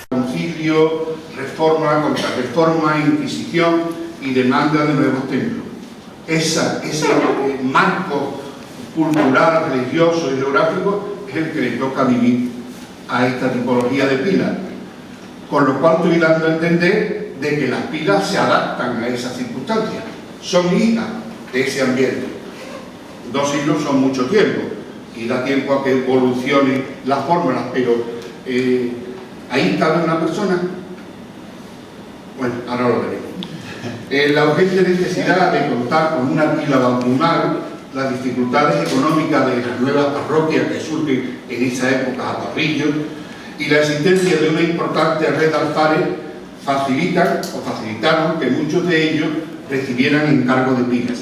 Concilio, reforma, contrarreforma, inquisición y demanda de nuevos templos. Ese marco cultural, religioso y geográfico es el que le toca vivir a esta tipología de pilas. Con lo cual estoy dando a entender de que las pilas se adaptan a esas circunstancias, son hijas de ese ambiente. 2 siglos son mucho tiempo y da tiempo a que evolucionen las fórmulas, pero ¿ahí cabe una persona? Bueno, ahora lo veremos. La urgente necesidad de contar con una pila bautismal, las dificultades económicas de las nuevas parroquias que surgen en esa época a Torrillo y la existencia de una importante red de alfares facilitaron que muchos de ellos recibieran encargo de pilas.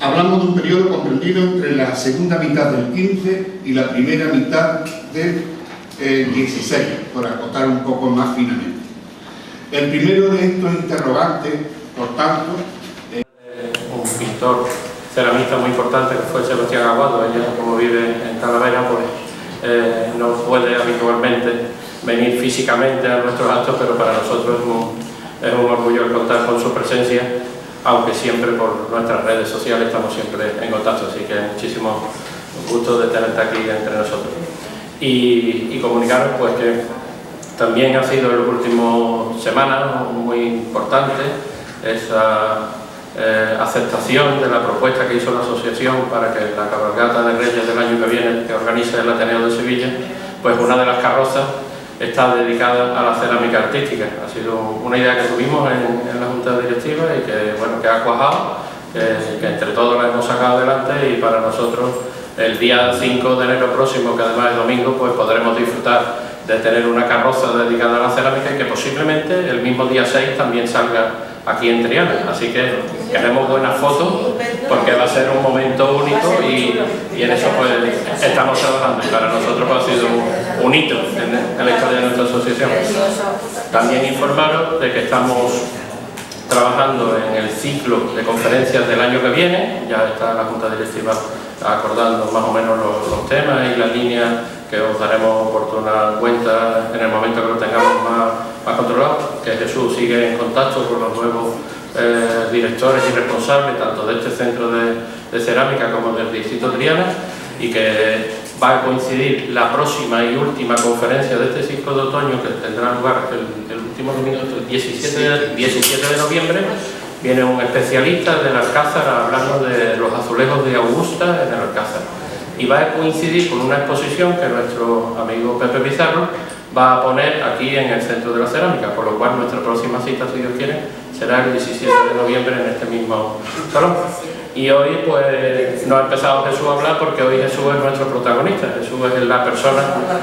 Hablamos de un periodo comprendido entre la segunda mitad del 15 y la primera mitad del 16, por acotar un poco más finamente. El primero de estos interrogantes, por tanto... Un pintor ceramista muy importante que fue Sebastián Aguado. Ella, como vive en Talavera, pues no puede habitualmente venir físicamente a nuestros actos, pero para nosotros es un orgullo contar con su presencia, aunque siempre por nuestras redes sociales estamos siempre en contacto, así que muchísimo gusto de tenerte aquí entre nosotros. Y comunicaros pues que también ha sido en las últimas semanas muy importante esa aceptación de la propuesta que hizo la asociación para que la cabalgata de Reyes del año que viene, que organiza el Ateneo de Sevilla, pues una de las carrozas está dedicada a la cerámica artística. Ha sido una idea que tuvimos en la Junta Directiva y que, bueno, que ha cuajado, que entre todos la hemos sacado adelante, y para nosotros el día 5 de enero próximo, que además es domingo, pues podremos disfrutar de tener una carroza dedicada a la cerámica y que posiblemente el mismo día 6 también salga aquí en Triana. Así que queremos buenas fotos porque va a ser un momento único y en eso pues estamos trabajando, y para nosotros pues, ha sido un hito en la historia de nuestra asociación. También informaros de que estamos trabajando en el ciclo de conferencias del año que viene. Ya está la Junta Directiva acordando más o menos los temas y las líneas que os daremos oportuna cuenta en el momento que lo tengamos más controlado, que Jesús sigue en contacto con los nuevos directores y responsables tanto de este centro de cerámica como del distrito Triana, y que va a coincidir la próxima y última conferencia de este ciclo de otoño, que tendrá lugar el último domingo, el 17 de noviembre. Viene un especialista del Alcázar hablando de los azulejos de Augusta en el Alcázar, y va a coincidir con una exposición que nuestro amigo Pepe Pizarro va a poner aquí en el Centro de la Cerámica, por lo cual nuestra próxima cita, si Dios quiere, será el 17 de noviembre en este mismo salón. Y hoy pues no ha empezado Jesús a hablar, porque hoy Jesús es nuestro protagonista. Jesús es la persona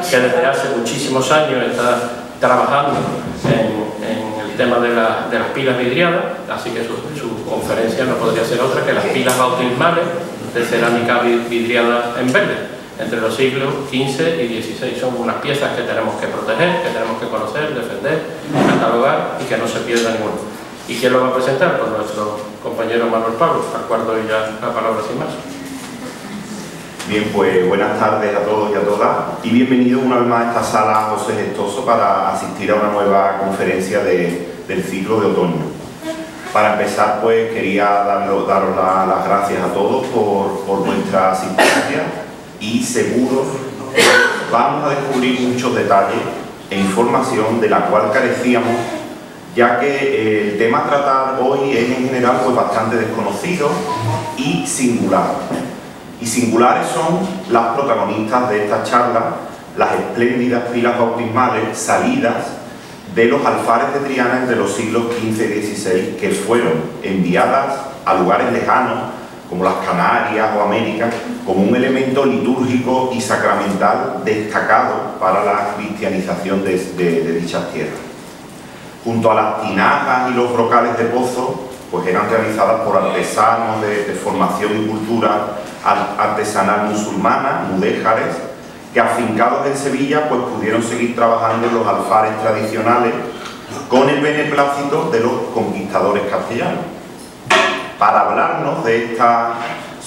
que desde hace muchísimos años está trabajando en el tema de las pilas vidriadas, así que su conferencia no podría ser otra que las pilas bautismales de cerámica vidriada en verde, entre los siglos XV y XVI. Son unas piezas que tenemos que proteger, que tenemos que conocer, defender, catalogar y que no se pierda ninguno. ¿Y quién lo va a presentar? Pues nuestro compañero Manuel Pablo, al cual doy ya la palabra sin más. Bien, pues buenas tardes a todos y a todas, y bienvenidos una vez más a esta sala José Gestoso para asistir a una nueva conferencia del ciclo de otoño. Para empezar, pues quería daros las gracias a todos por vuestra asistencia, y seguro que vamos a descubrir muchos detalles e información de la cual carecíamos, ya que el tema a tratar hoy es en general pues bastante desconocido y singular. Y singulares son las protagonistas de esta charla, las espléndidas pilas bautismales salidas de los alfares de Triana entre los siglos XV y XVI, que fueron enviadas a lugares lejanos como las Canarias o América como un elemento litúrgico y sacramental destacado para la cristianización de dichas tierras. Junto a las tinajas y los brocales de pozo, pues eran realizadas por artesanos de formación y cultura artesanal musulmana, mudéjares, que afincados en Sevilla pues pudieron seguir trabajando en los alfares tradicionales con el beneplácito de los conquistadores castellanos. Para hablarnos de esta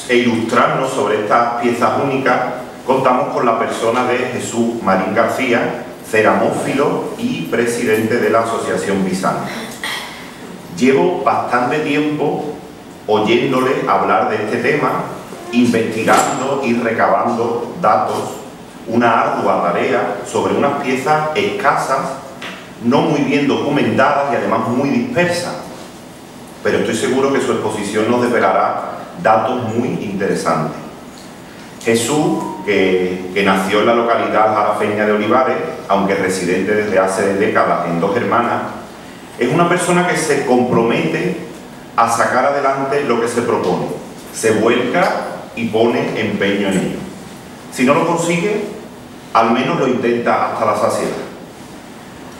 e ilustrarnos sobre estas piezas únicas, contamos con la persona de Jesús Marín García, ceramófilo y presidente de la Asociación Pisana. Llevo bastante tiempo oyéndole hablar de este tema, investigando y recabando datos, una ardua tarea sobre unas piezas escasas, no muy bien documentadas y además muy dispersas. Pero estoy seguro que su exposición nos develará datos muy interesantes. Jesús, que nació en la localidad jarafeña de Olivares, aunque residente desde hace décadas en Dos Hermanas, es una persona que se compromete a sacar adelante lo que se propone, se vuelca y pone empeño en ello. Si no lo consigue, al menos lo intenta hasta la saciedad.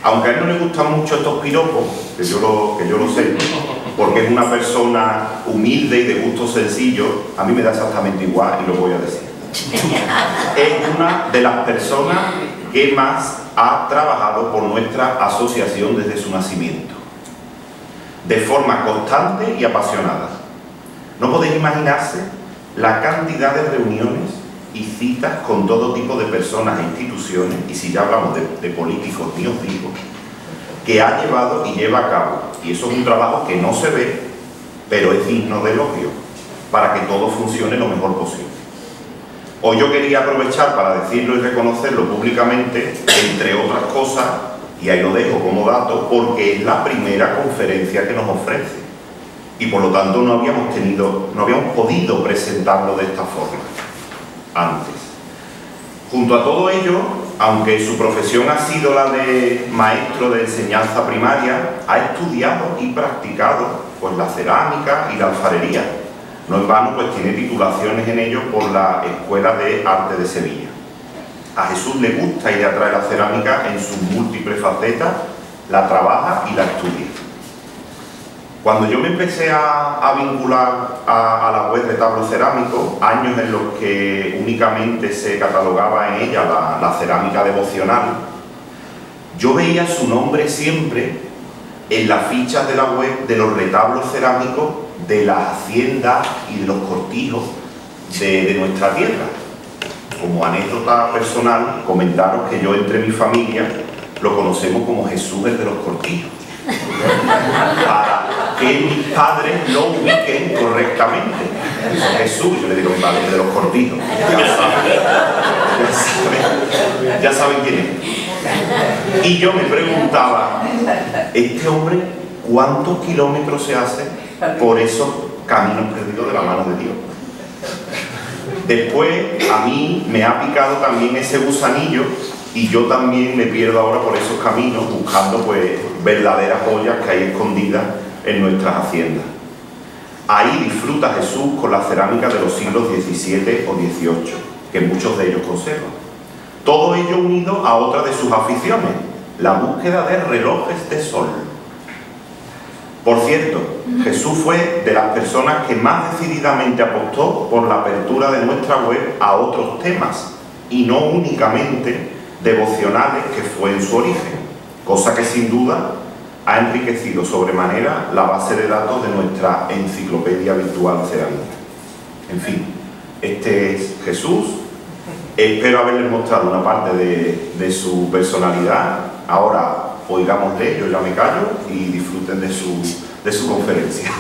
Aunque a él no le gustan mucho estos piropos, que yo lo sé, porque es una persona humilde y de gusto sencillo, a mí me da exactamente igual y lo voy a decir. Es una de las personas que más ha trabajado por nuestra asociación desde su nacimiento, de forma constante y apasionada. No podéis imaginarse la cantidad de reuniones y citas con todo tipo de personas e instituciones, y si ya hablamos de políticos, ni os digo, que ha llevado y lleva a cabo. Y eso es un trabajo que no se ve, pero es digno de elogio, para que todo funcione lo mejor posible. Hoy yo quería aprovechar para decirlo y reconocerlo públicamente, entre otras cosas, y ahí lo dejo como dato, porque es la primera conferencia que nos ofrece. Y por lo tanto no habíamos podido presentarlo de esta forma antes. Junto a todo ello, aunque su profesión ha sido la de maestro de enseñanza primaria, ha estudiado y practicado pues la cerámica y la alfarería. No en vano, pues tiene titulaciones en ello por la Escuela de Arte de Sevilla. A Jesús le gusta y le atrae la cerámica en sus múltiples facetas, la trabaja y la estudia. Cuando yo me empecé a vincular a la web Retablo Cerámico, años en los que únicamente se catalogaba en ella la cerámica devocional, yo veía su nombre siempre en las fichas de la web de los retablos cerámicos de las haciendas y de los cortijos de nuestra tierra. Como anécdota personal, comentaros que yo entre mi familia lo conocemos como Jesús el de los cortijos, para que mis padres lo ubiquen correctamente. Jesús, yo le digo a mi padre, el de los cortijos. Ya saben quién es. Y yo me preguntaba, este hombre, ¿cuántos kilómetros se hace por esos caminos perdidos de la mano de Dios? Después a mí me ha picado también ese gusanillo y yo también me pierdo ahora por esos caminos buscando pues verdaderas joyas que hay escondidas en nuestras haciendas. Ahí disfruta Jesús con la cerámica de los siglos XVII o XVIII, que muchos de ellos conservan. Todo ello unido a otra de sus aficiones, la búsqueda de relojes de sol. Por cierto, Jesús fue de las personas que más decididamente apostó por la apertura de nuestra web a otros temas, y no únicamente devocionales, que fue en su origen, cosa que sin duda ha enriquecido sobremanera la base de datos de nuestra enciclopedia virtual cerámica. En fin, este es Jesús. Espero haberles mostrado una parte de su personalidad. Ahora oigámosle, yo ya me callo, y disfruten de su conferencia.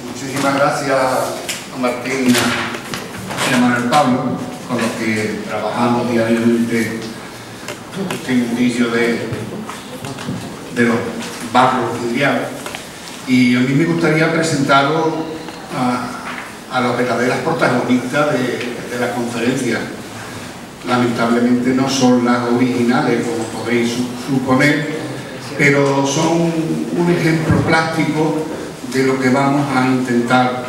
Muchísimas gracias a Martín y a Manuel Pablo, con los que trabajamos diariamente este mundillo de los barrios vidriados. Y a mí me gustaría presentaros a las verdaderas protagonistas de la conferencia. Lamentablemente no son las originales, como podéis suponer, pero son un ejemplo plástico de lo que vamos a intentar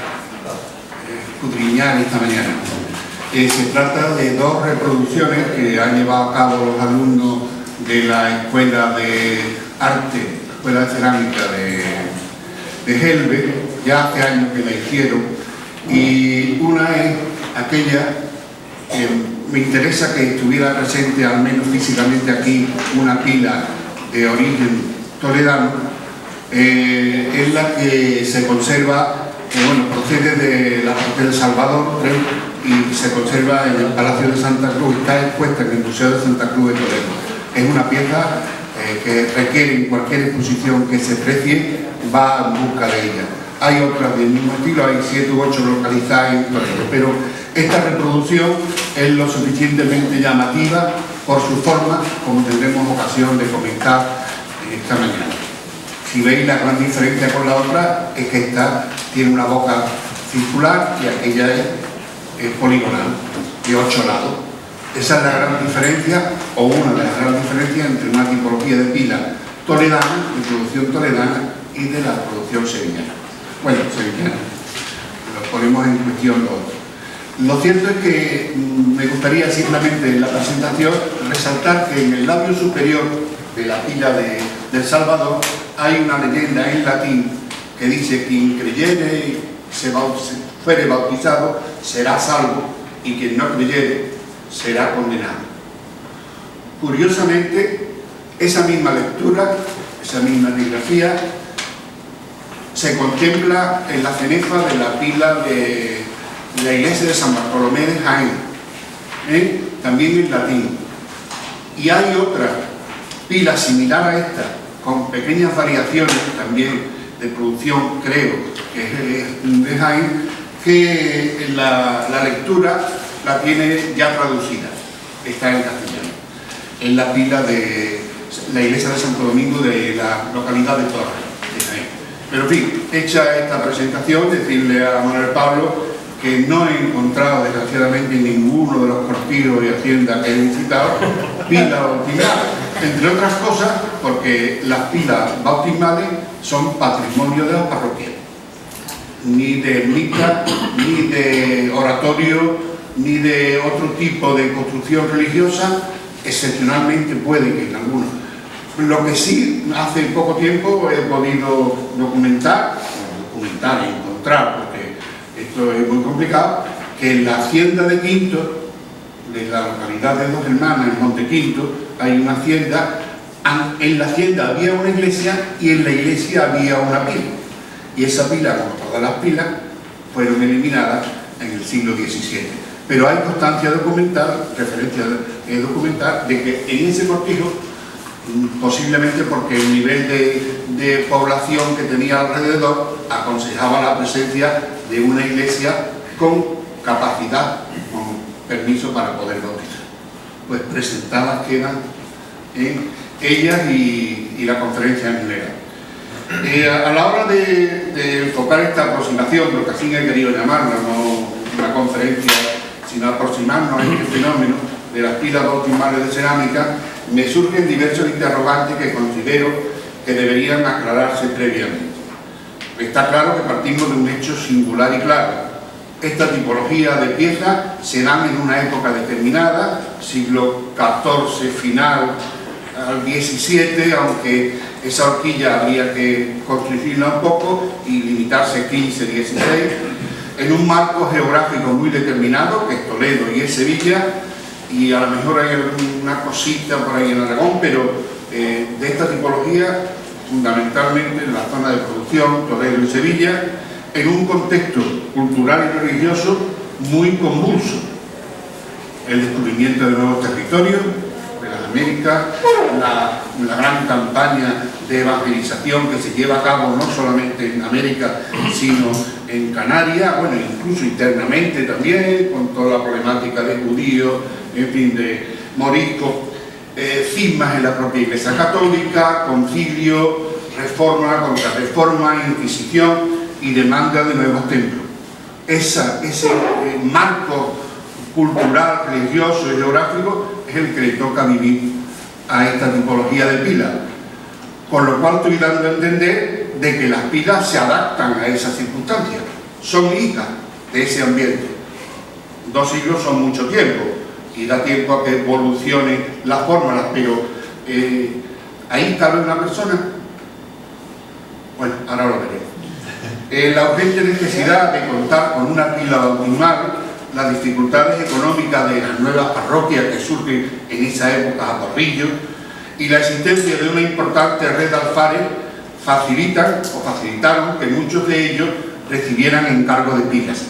escudriñar esta mañana. Se trata de dos reproducciones que han llevado a cabo los alumnos de la Escuela de Arte, Escuela de Cerámica de Gelbe, ya hace años que la hicieron, y una es aquella que me interesa que estuviera presente, al menos físicamente aquí, una pila de origen toledano, es la que se conserva, bueno, procede del Salvador, creo, y se conserva en el Palacio de Santa Cruz, está expuesta en el Museo de Santa Cruz de Toledo. Es una pieza que requiere, en cualquier exposición que se precie, va en busca de ella. Hay otras del mismo estilo, hay 7 u 8 localizadas en Toledo, pero esta reproducción es lo suficientemente llamativa por su forma, como tendremos ocasión de comentar esta mañana. Si veis la gran diferencia con la otra, es que esta tiene una boca circular y aquella es poligonal, de 8 lados. Esa es la gran diferencia, o una de las grandes diferencias entre una tipología de pila toledana, de producción toledana, y de la producción sevillana. Bueno, sevillana, lo ponemos en cuestión lo otro. Lo cierto es que me gustaría simplemente en la presentación resaltar que en el labio superior de la pila del Salvador hay una leyenda en latín que dice: quien creyere y fuere bautizado será salvo, y quien no creyere será condenado. Curiosamente, esa misma lectura, esa misma epigrafía, se contempla en la cenefa de la pila de la iglesia de San Bartolomé de Jaén, también en latín. Y hay otra pila similar a esta, con pequeñas variaciones también de producción, creo, que es de Jaén, que la lectura la tiene ya traducida, está en castellano, en la pila de la iglesia de Santo Domingo de la localidad de Torres, de Jaén. Pero en fin, hecha esta presentación, decirle a Manuel Pablo que no he encontrado desgraciadamente en ninguno de los cortijos y haciendas que he visitado pilas bautismales, entre otras cosas porque las pilas bautismales son patrimonio de la parroquia, ni de ermita, ni de oratorio, ni de otro tipo de construcción religiosa, excepcionalmente puede que en algunos. Lo que sí, hace poco tiempo he podido documentar e encontrar, porque esto es muy complicado, que en la hacienda de Quinto, de la localidad de Dos Hermanas, en Monte Quinto, hay una hacienda. En la hacienda había una iglesia y en la iglesia había una pila. Y esa pila, como todas las pilas, fueron eliminadas en el siglo XVII. Pero hay constancia documental, referencia documental, de que en ese cortijo, posiblemente porque el nivel de población que tenía alrededor aconsejaba la presencia de una iglesia con capacidad, con permiso para poder bautizar. Pues presentadas quedan ellas y la conferencia en general. A la hora de enfocar esta aproximación, porque así he querido llamarla, no una conferencia, sino aproximarnos a este fenómeno de las pilas bautismales de cerámica, me surgen diversos interrogantes que considero que deberían aclararse previamente. Está claro que partimos de un hecho singular y claro. Esta tipología de piezas se dan en una época determinada, siglo XIV final al XVII, aunque esa horquilla habría que construirla un poco y limitarse XV, XVI, en un marco geográfico muy determinado, que es Toledo y es Sevilla, y a lo mejor hay alguna cosita por ahí en Aragón, pero de esta tipología, fundamentalmente en la zona de producción, Toledo y Sevilla, en un contexto cultural y religioso muy convulso. El descubrimiento de nuevos territorios, de las Américas, la gran campaña de evangelización que se lleva a cabo no solamente en América, sino en Canarias, bueno, incluso internamente también, con toda la problemática de judíos, en fin, de moriscos, cismas en la propia Iglesia Católica, concilio, reforma, contrarreforma, inquisición y demanda de nuevos templos. Ese marco cultural, religioso y geográfico es el que le toca vivir a esta tipología de pilas, con lo cual estoy dando a entender de que las pilas se adaptan a esas circunstancias, son hijas de ese ambiente. 2 siglos son mucho tiempo y da tiempo a que evolucionen las fórmulas, pero ¿Ahí cabe una persona? Bueno, ahora lo veremos. La urgente necesidad de contar con una pila bautismal, las dificultades económicas de las nuevas parroquias que surgen en esa época a Porrillo y la existencia de una importante red de alfares facilitaron que muchos de ellos recibieran encargo de pilas.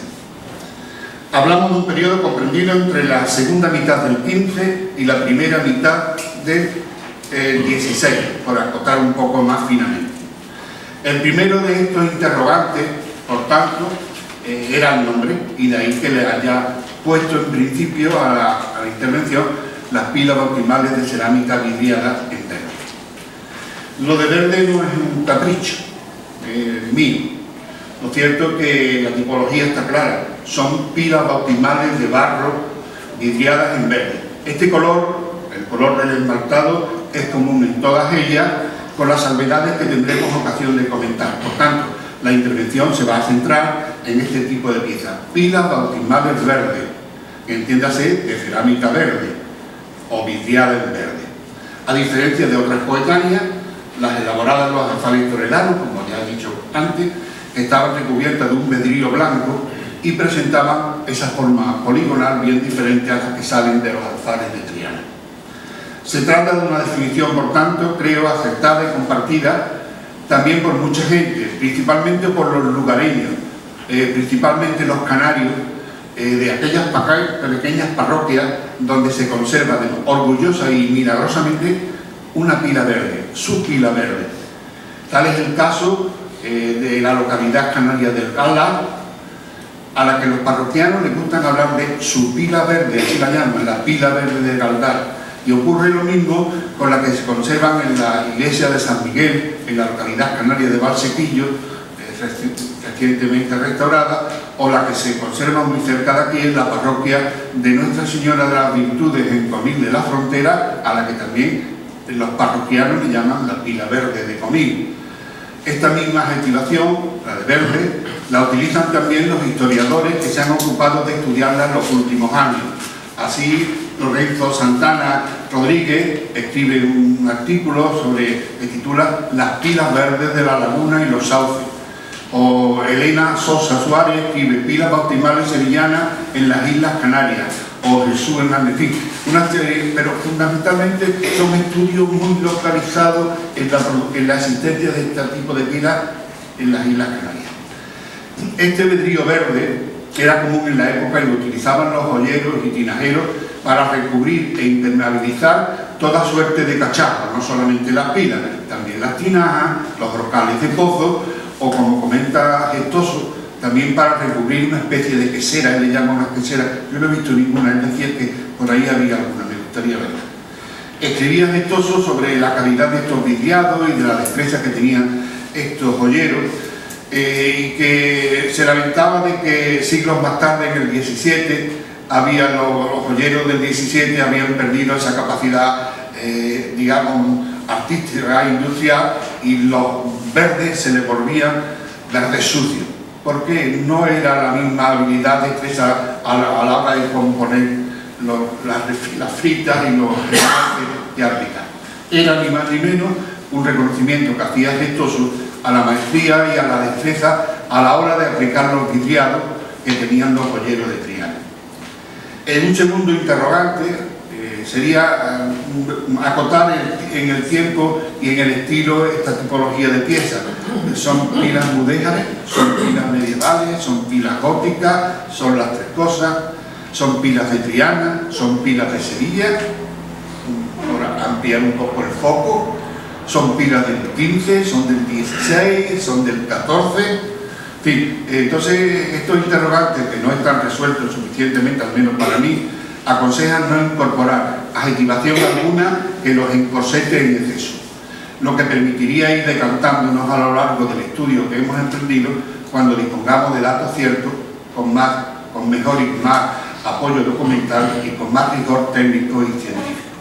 Hablamos de un periodo comprendido entre la segunda mitad del 15 y la primera mitad del 16, por acotar un poco más finamente. El primero de estos interrogantes, por tanto, era el nombre, y de ahí que le haya puesto en principio a la intervención las pilas bautismales de cerámica vidriada en verde. Lo de verde no es un capricho mío. Lo cierto es que la tipología está clara, son pilas bautismales de barro vidriadas en verde. Este color, el color del esmaltado, es común en todas ellas, con las salvedades que tendremos ocasión de comentar. Por tanto, la intervención se va a centrar en este tipo de piezas. Pilas bautismales verdes, entiéndase de cerámica verde o vidriada en verde. A diferencia de otras coetáneas, las elaboradas en los alfares torelanos, como ya he dicho antes, estaban recubiertas de un vidrio blanco y presentaban esa forma poligonal bien diferente a las que salen de los alfares de Triana. Se trata de una definición, por tanto, creo aceptada y compartida también por mucha gente, principalmente por los lugareños, principalmente los canarios, de aquellas pequeñas parroquias donde se conserva orgullosa y milagrosamente una pila verde, su pila verde. Tal es el caso de la localidad canaria del Gala, a la que los parroquianos les gustan hablar de su pila verde, así la llaman, la pila verde de Galdar. Y ocurre lo mismo con la que se conservan en la iglesia de San Miguel, en la localidad canaria de Valsequillo, recientemente restaurada, o la que se conserva muy cerca de aquí en la parroquia de Nuestra Señora de las Virtudes en Conil de la Frontera, a la que también los parroquianos le llaman la pila verde de Conil. Esta misma adjetivación, la de verde, la utilizan también los historiadores que se han ocupado de estudiarla en los últimos años. Así, Lorenzo Santana Rodríguez escribe un artículo que titula Las pilas verdes de la laguna y los sauces. O Elena Sosa Suárez escribe Pilas bautismales sevillanas en las Islas Canarias. O Jesús Hernández, en fin, una serie, pero fundamentalmente son estudios muy localizados en la existencia de este tipo de pilas en las Islas Canarias. Este vidrio verde era común en la época y lo utilizaban los joyeros y tinajeros para recubrir e impermeabilizar toda suerte de cacharros, no solamente las pilas, también las tinajas, los brocales de pozo, o como comenta Gestoso, también para recubrir una especie de quesera, él le llama una quesera, yo no he visto ninguna, es decir, que por ahí había alguna, me gustaría verla. Escribía Gestoso sobre la calidad de estos vidriados y de la destreza que tenían estos joyeros, y que se lamentaba de que siglos más tarde, en el 17, los joyeros del 17 habían perdido esa capacidad, digamos, artística, industrial, y los verdes se les volvían verdes sucios, porque no era la misma habilidad de destreza a la hora de componer las fritas y los de aplicar. Era ni más ni menos un reconocimiento que hacía Gestoso a la maestría y a la destreza a la hora de aplicar los vidriados que tenían los joyeros de Triana. En un segundo interrogante sería acotar en el tiempo y en el estilo esta tipología de piezas. Son pilas mudéjares, son pilas medievales, son pilas góticas, son las tres cosas, son pilas de Triana, son pilas de Sevilla, por ampliar un poco el foco, son pilas del 15, son del 16, son del 14, en fin. Entonces estos interrogantes que no están resueltos suficientemente, al menos para mí, aconsejan no incorporar adjetivación alguna que los encorsete en exceso, lo que permitiría ir decantándonos a lo largo del estudio que hemos emprendido cuando dispongamos de datos ciertos, con mejor y más apoyo documental y con más rigor técnico y científico.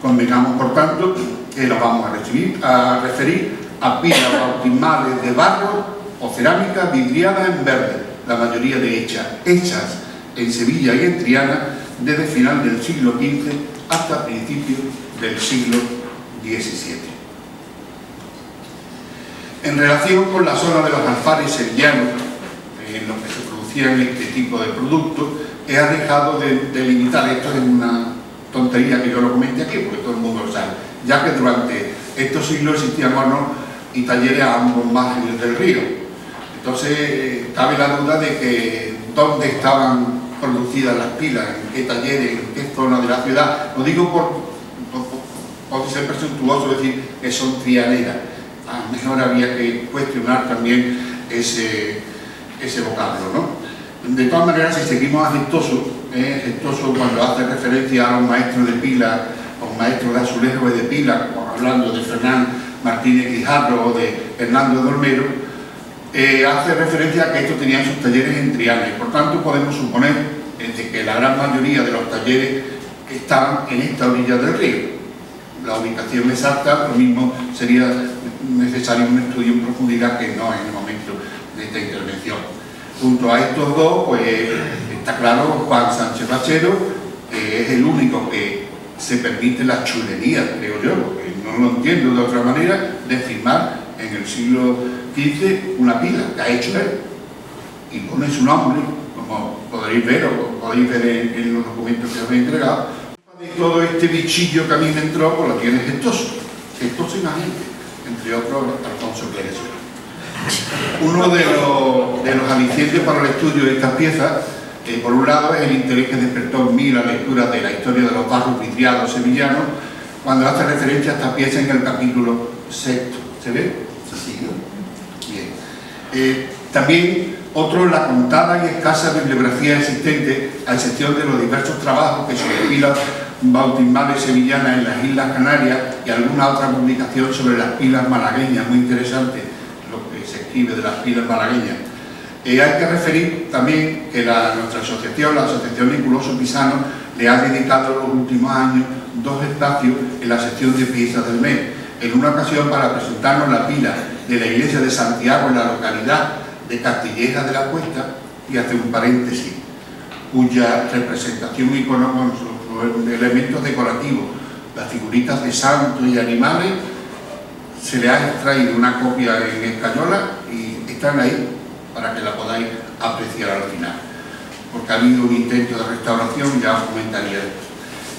Convengamos, por tanto, que nos vamos a referir a pilas bautismales de barro o cerámica vidriada en verde, la mayoría de hechas en Sevilla y en Triana desde final del siglo XV hasta principios del siglo XVII. En relación con la zona de los alfares sevillanos, en los que se producían este tipo de productos, he dejado de limitar. Esto es una tontería que yo lo comente aquí, porque todo el mundo lo sabe, ya que durante estos siglos existían hornos y talleres a ambos márgenes del río. Entonces, cabe la duda de que dónde estaban producidas las pilas, en qué talleres, en qué zona de la ciudad. Lo digo por ser presuntuoso decir que son trianeras. A lo mejor había que cuestionar también ese vocablo, ¿no? De todas maneras, si seguimos a Gestoso cuando hace referencia a un maestro de pila o un maestro de azulejo y de pila, hablando de Fernán Martínez Guijarro o de Hernando de Olmero, hace referencia a que estos tenían sus talleres en Triana, y por tanto podemos suponer de que la gran mayoría de los talleres estaban en esta orilla del río. La ubicación exacta, lo mismo sería necesario un estudio en profundidad que no en el momento de esta intervención. Junto a estos dos, pues está claro, Juan Sánchez Bachero es el único que se permite la chulería, creo yo, porque no lo entiendo de otra manera, de firmar en el siglo XV una pila que ha hecho él y pone su nombre, como podréis ver o podéis ver en los documentos que os he entregado. De todo este bichillo que a mí me entró, pues lo tiene Gestoso y la gente, entre otros Alfonso Pleguezuelo. Uno de los alicientes para el estudio de estas piezas, por un lado, es el interés que despertó en mí la lectura de la historia de los barros vidriados sevillanos, cuando hace referencia a esta pieza en el capítulo 6. ¿Se ve? ¿Se sigue? Bien. También otro, la contada y escasa bibliografía existente, a excepción de los diversos trabajos que sobre pilas bautismales sevillanas en las Islas Canarias y alguna otra publicación sobre las pilas malagueñas, muy interesante lo que se escribe de las pilas malagueñas. Hay que referir también que nuestra asociación, la Asociación Niculoso Pisano, le ha dedicado en los últimos años 2 espacios en la sección de piezas del mes. En una ocasión para presentarnos la pila de la iglesia de Santiago en la localidad de Castilleja de la Cuesta, y hace un paréntesis, cuya representación iconográfica con elementos decorativos, las figuritas de santos y animales, se le ha extraído una copia en escayola y están ahí para que la podáis apreciar al final, porque ha habido un intento de restauración, ya os comentaría esto.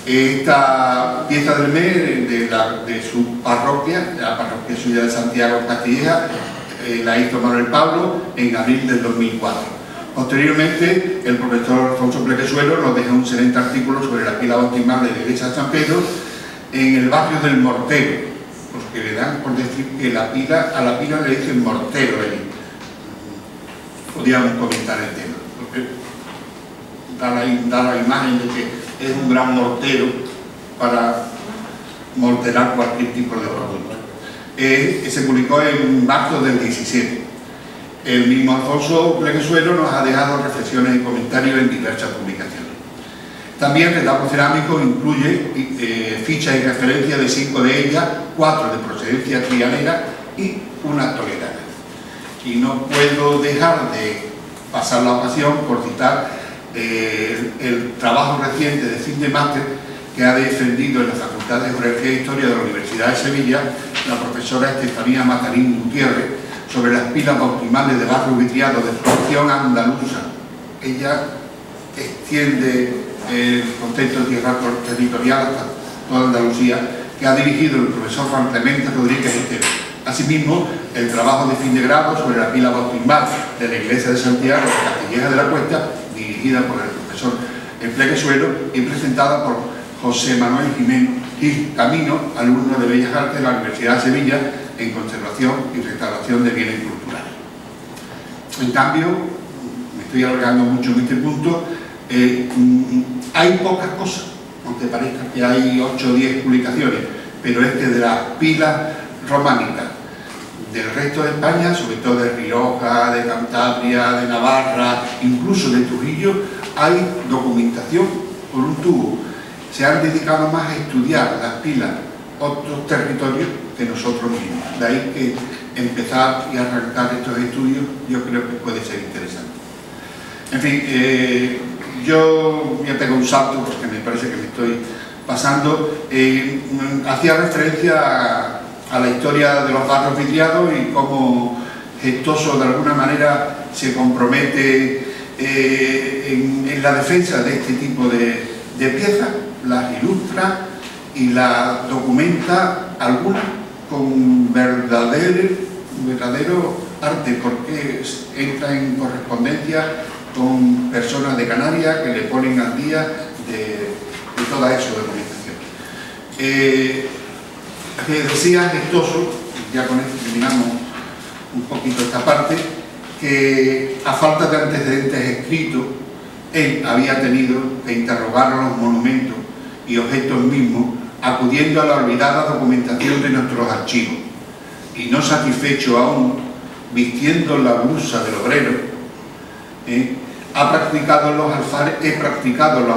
Esta pieza del mes de su parroquia, de la parroquia suya de Santiago Castilleja, la hizo Manuel Pablo en abril del 2004. Posteriormente, el profesor Alfonso Pleguezuelo nos deja un excelente artículo sobre la pila bautismal de la iglesia de San Pedro en el barrio del Mortero, porque le dan por decir que a la pila le dicen mortero. Podríamos comentar el tema, porque da la imagen de que es un gran mortero para morterar cualquier tipo de producto. Se publicó en marzo del 17. El mismo Alfonso Pleguezuelo nos ha dejado reflexiones y comentarios en diversas publicaciones. También el retablo cerámico incluye fichas y referencias de 5 de ellas, 4 de procedencia trianera y una toledana. Y no puedo dejar de pasar la ocasión por citar el trabajo reciente de fin de máster que ha defendido en la Facultad de Geografía e Historia de la Universidad de Sevilla la profesora Estefanía Matarín Gutiérrez sobre las pilas bautismales de barro vidriado de producción andaluza. Ella extiende el contexto territorial hasta toda Andalucía, que ha dirigido el profesor Juan Clemente Rodríguez Estero. Asimismo, el trabajo de fin de grado sobre la pila bautismal de la iglesia de Santiago de Castilleja de la Cuesta, dirigida por el profesor Pleguezuelo y presentada por José Manuel Jiménez Gil Camino, alumno de Bellas Artes de la Universidad de Sevilla en conservación y restauración de bienes culturales. En cambio, me estoy alargando mucho en este punto, hay pocas cosas, aunque parezca que hay 8 o 10 publicaciones, pero es que de las pilas románicas del resto de España, sobre todo de Rioja, de Cantabria, de Navarra, incluso de Trujillo, hay documentación por un tubo. Se han dedicado más a estudiar las pilas otros territorios que nosotros mismos. De ahí que empezar y arrancar estos estudios yo creo que puede ser interesante. En fin, yo voy a pegar un salto porque me parece que me estoy pasando. Hacía referencia a la historia de los barrios vidriados y cómo Gestoso de alguna manera se compromete en la defensa de este tipo de piezas, las ilustra y las documenta, algunas con verdadero arte, porque entra en correspondencia con personas de Canarias que le ponen al día de toda esa documentación. Decía Gestoso, ya con esto terminamos un poquito esta parte, que a falta de antecedentes escritos, él había tenido que interrogar a los monumentos y objetos mismos, acudiendo a la olvidada documentación de nuestros archivos, y no satisfecho aún, vistiendo la blusa del obrero, he practicado los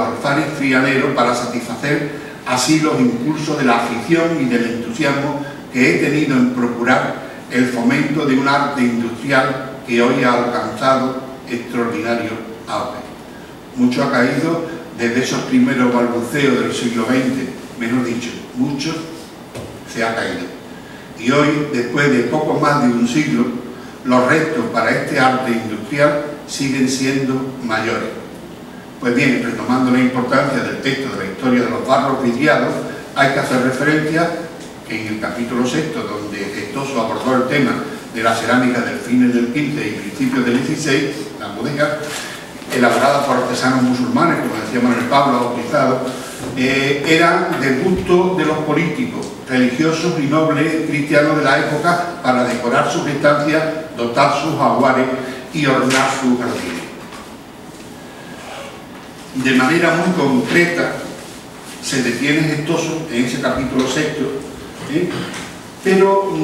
alfares frianeros para satisfacer así los impulsos de la afición y del entusiasmo que he tenido en procurar el fomento de un arte industrial que hoy ha alcanzado extraordinario auge. Mucho ha caído desde esos primeros balbuceos del siglo XX, mejor dicho, mucho se ha caído. Y hoy, después de poco más de un siglo, los restos para este arte industrial siguen siendo mayores. Pues bien, retomando la importancia del texto de la historia de los barros vidriados, hay que hacer referencia que en el capítulo 6, donde Gestoso abordó el tema de la cerámica del fines del XV y principios del XVI, la bodega, elaborada por artesanos musulmanes, como decía Manuel Pablo, bautizados, eran del gusto de los políticos, religiosos y nobles cristianos de la época para decorar sus estancias, dotar sus jaguares y ornar sus jardines. De manera muy concreta se detiene Gestoso en ese capítulo 6, pero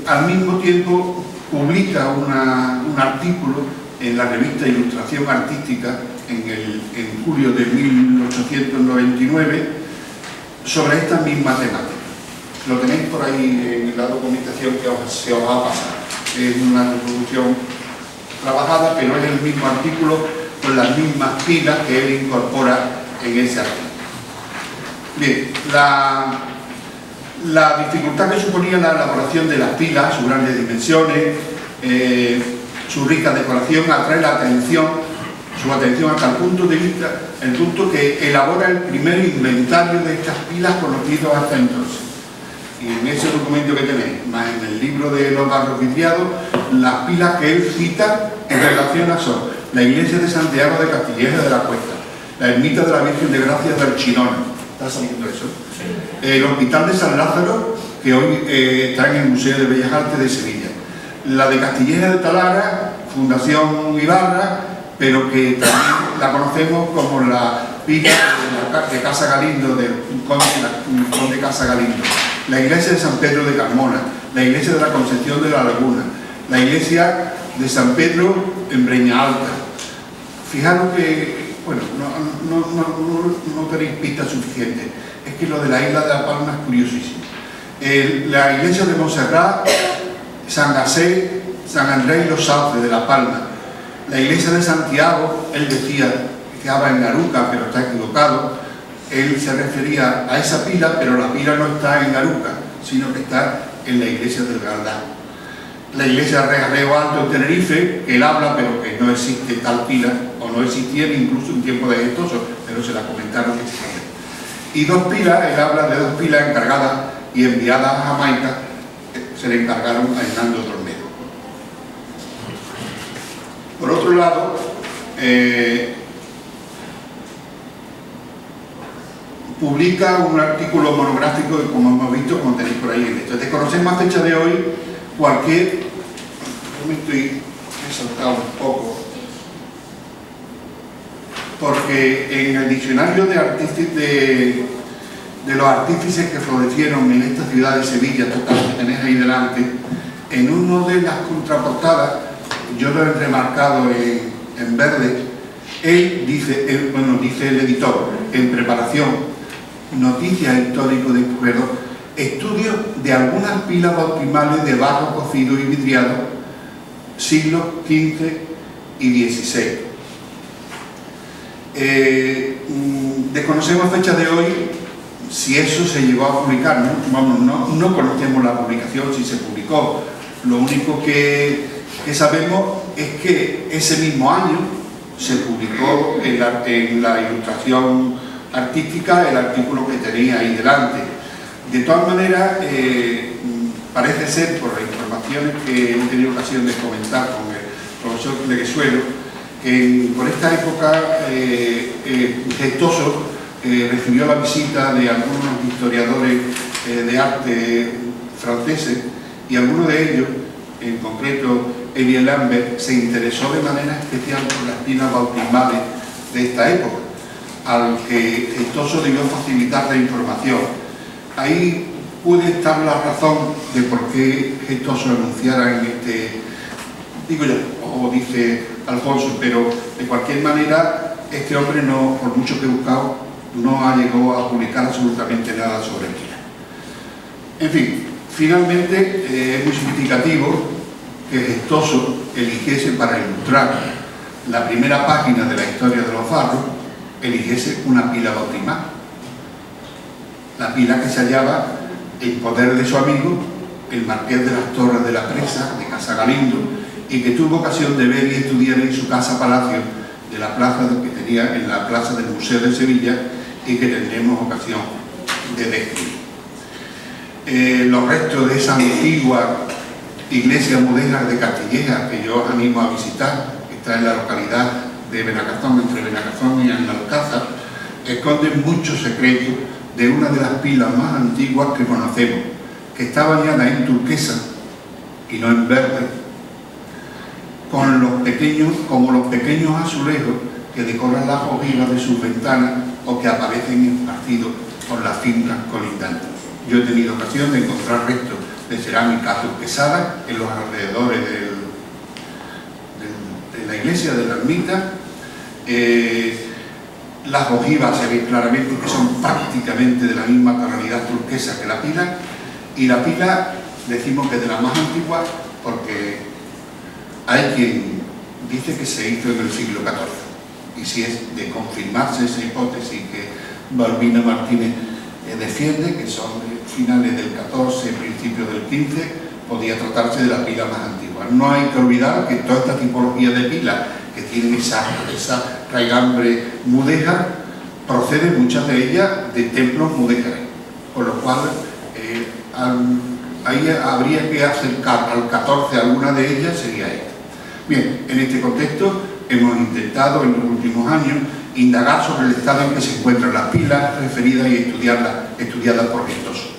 al mismo tiempo publica un artículo en la revista Ilustración Artística en julio de 1899 sobre esta misma temática. Lo tenéis por ahí en la documentación que se os va a pasar. Es una reproducción trabajada, pero es el mismo artículo con las mismas pilas que él incorpora en ese artículo. Bien, la dificultad que suponía la elaboración de las pilas, sus grandes dimensiones, su rica decoración, atrae su atención hasta el punto que elabora el primer inventario de estas pilas conocidos hasta entonces. Y en ese documento que tenéis, más en el libro de los barros vidriados, las pilas que él cita en relación a son la iglesia de Santiago de Castilleja de la Cuesta, la ermita de la Virgen de Gracias del Chinón, ¿está saliendo eso? Sí. El hospital de San Lázaro, que hoy está en el Museo de Bellas Artes de Sevilla, la de Castilleja de Talara, Fundación Ibarra, pero que también la conocemos como la pila de Casa Galindo, del conde Casa Galindo, la iglesia de San Pedro de Carmona, la iglesia de la Concepción de la Laguna, la iglesia de San Pedro en Breña Alta. Fijaros que, bueno, no tenéis pistas suficientes. Es que lo de la isla de La Palma es curiosísimo. La iglesia de Montserrat, San Gasé, San Andrés y los Sauces de La Palma. La iglesia de Santiago, él decía que estaba en Aruca, pero está equivocado. Él se refería a esa pila, pero la pila no está en Aruca, sino que está en la iglesia del Galdán. La iglesia de Regarreo Alto en Tenerife, que él habla, pero que no existe tal pila, o no existía incluso en tiempo de Gestoso, pero se la comentaron que existía. Y dos pilas, él habla de dos pilas encargadas y enviadas a Jamaica, se le encargaron a Hernando Tornero. Por otro lado, publica un artículo monográfico que, como hemos visto, como tenéis por ahí en esto. Desconocemos a fecha de hoy cualquier... he saltado un poco, porque en el diccionario de los artífices que florecieron en esta ciudad de Sevilla, total, que tenéis ahí delante, en uno de las contraportadas, yo lo he remarcado en verde, él dice, dice el editor, en preparación, noticias históricos de estudio de algunas pilas bautismales de barro cocido y vidriado, siglos XV y XVI. Desconocemos fecha de hoy si eso se llegó a publicar, ¿no? Vamos, no conocemos la publicación, si se publicó. Lo único que sabemos es que ese mismo año se publicó en la ilustración artística el artículo que tenía ahí delante. De todas maneras, parece ser, por las informaciones que he tenido ocasión de comentar con el profesor Pleguezuelo, que por esta época Gestoso recibió la visita de algunos historiadores de arte franceses, y alguno de ellos, en concreto Émile Lambert, se interesó de manera especial por las pilas bautismales de esta época, al que Gestoso debió facilitar la información. Ahí puede estar la razón de por qué Gestoso anunciara en este, digo yo, o dice Alfonso, pero de cualquier manera este hombre, no, por mucho que he buscado, no ha llegado a publicar absolutamente nada sobre Pila. En fin, finalmente es muy significativo que Gestoso eligiese para ilustrar la primera página de la historia de los Farros, eligiese una pila bautismal. La pila que se hallaba en poder de su amigo, el marqués de las Torres de la Presa, de Casa Galindo, y que tuvo ocasión de ver y estudiar en su casa palacio de la plaza que tenía en la plaza del Museo de Sevilla, y que tendremos ocasión de describir. Los restos de esa antigua iglesia mudéjar de Castilleja, que yo os animo a visitar, que está en la localidad de Benacazón, entre Benacazón y Analcázar, esconden muchos secretos de una de las pilas más antiguas que conocemos, que está bañada en turquesa y no en verde, como los pequeños azulejos que decoran las ojivas de sus ventanas o que aparecen esparcidos por las fincas colindantes. Yo he tenido ocasión de encontrar restos de cerámica turquesada en los alrededores de la iglesia, de la ermita. Las ojivas se ven claramente que son prácticamente de la misma tonalidad turquesa que la pila, y la pila decimos que es de la más antigua porque hay quien dice que se hizo en el siglo XIV, y si es de confirmarse esa hipótesis que Balbina Martínez defiende, que son finales del XIV, principios del XV, podía tratarse de la pila más antigua. No hay que olvidar que toda esta tipología de pilas que tienen esa raigambre mudéjar, procede muchas de ellas de templos mudéjares, con lo cual ahí habría que acercar al XIV, alguna de ellas sería esta. Bien, en este contexto hemos intentado en los últimos años indagar sobre el estado en que se encuentran las pilas referidas y estudiadas por Gestoso.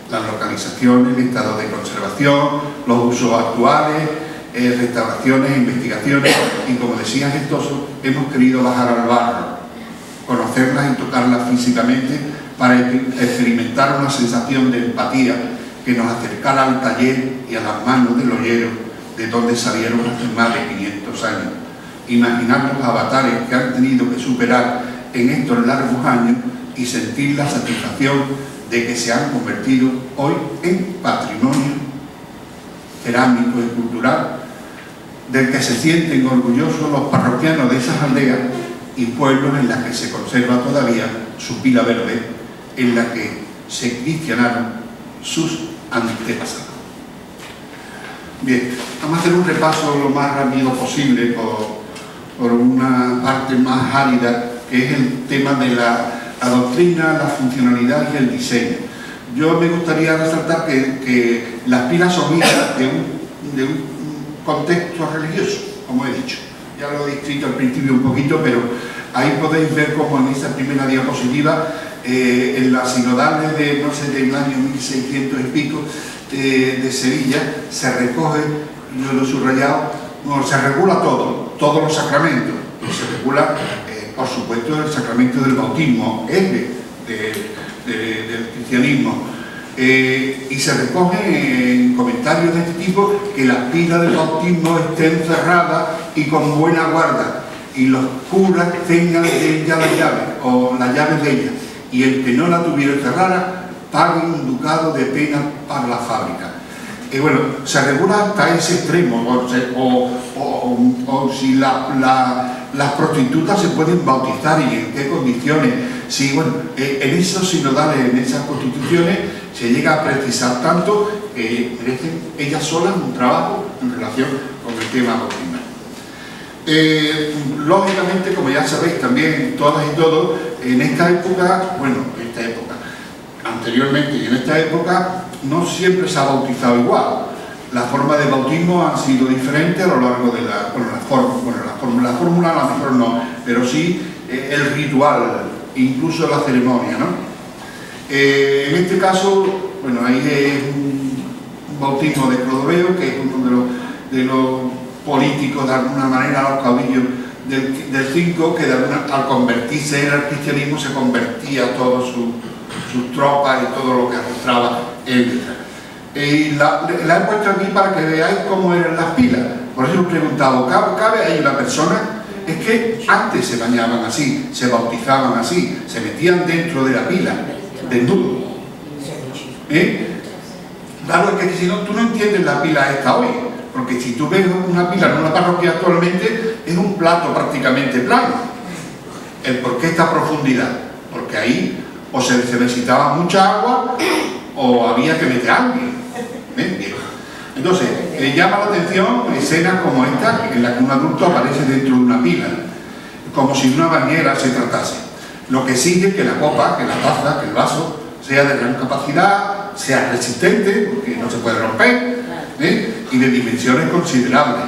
Las localizaciones, el estado de conservación, los usos actuales, restauraciones, investigaciones, y como decía Gestoso, hemos querido bajar al barro, conocerlas y tocarlas físicamente para experimentar una sensación de empatía que nos acercara al taller y a las manos del ollero de donde salieron hace más de 500 años. Imaginar los avatares que han tenido que superar en estos largos años y sentir la satisfacción de que se han convertido hoy en patrimonio cerámico y cultural, del que se sienten orgullosos los parroquianos de esas aldeas y pueblos en las que se conserva todavía su pila verde, en la que se cristianaron sus antepasados. Bien, vamos a hacer un repaso lo más rápido posible por una parte más árida, que es el tema de la doctrina, la funcionalidad y el diseño. Yo me gustaría resaltar que las pilas son hijas de un contexto religioso, como he dicho. Ya lo he descrito al principio un poquito, pero ahí podéis ver cómo en esa primera diapositiva, en las sinodales de, no sé, del año 1600 y pico de Sevilla, se recoge, yo lo he subrayado, se regula todos los sacramentos, y se regula, por supuesto, el sacramento del bautismo, del cristianismo, y se recoge en comentarios de este tipo que las pilas del bautismo estén cerradas y con buena guarda, y los curas tengan de ella la llave, o las llaves de ella, y el que no la tuviera cerrada pague un ducado de pena para la fábrica. Y bueno, se regula hasta ese extremo, o si las prostitutas se pueden bautizar y en qué condiciones. sí, bueno, en esos sinodales, en esas constituciones, se llega a precisar tanto que merecen ellas solas un trabajo en relación con el tema bautismal. Lógicamente, como ya sabéis también todas y todos, en esta época, anteriormente y en esta época, no siempre se ha bautizado igual. Las formas de bautismo han sido diferentes a lo largo de la fórmula a lo mejor no, pero sí el ritual, incluso la ceremonia, ¿no? En este caso, bueno, ahí es un bautismo de Clodoveo, que es uno de los políticos, de alguna manera, los caudillos del 5, que al convertirse él al cristianismo se convertía todas sus tropas y todo lo que arrastraba él detrás. Y la he puesto aquí para que veáis cómo eran las pilas. Por eso os he preguntado, ¿cabe ahí una persona? Es que antes se bañaban así, se bautizaban así, se metían dentro de la pila, desnudos. Claro, es que si no, tú no entiendes la pila esta hoy, porque si tú ves una pila en una parroquia actualmente, es un plato prácticamente plano. ¿El por qué esta profundidad? Porque ahí o se necesitaba mucha agua o había que meter a alguien. Bien. Entonces, llama la atención escenas como esta, en la que un adulto aparece dentro de una pila, como si de una bañera se tratase. Lo que exige que la copa, que la taza, que el vaso, sea de gran capacidad, sea resistente, porque no se puede romper, y de dimensiones considerables,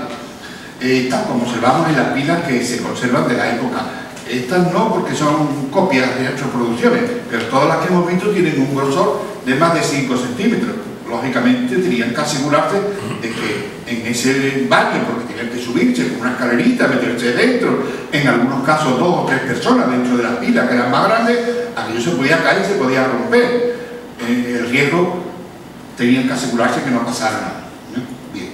tal como observamos en las pilas que se conservan de la época. Estas no, porque son copias de otras producciones, pero todas las que hemos visto tienen un grosor de más de 5 centímetros. Lógicamente tenían que asegurarse de que en ese baño, porque tenían que subirse con una escalerita, meterse dentro, en algunos casos 2 o 3 personas dentro de las pilas que eran más grandes, aquello se podía caer y se podía romper. El riesgo tenían que asegurarse que no pasara nada. Bien.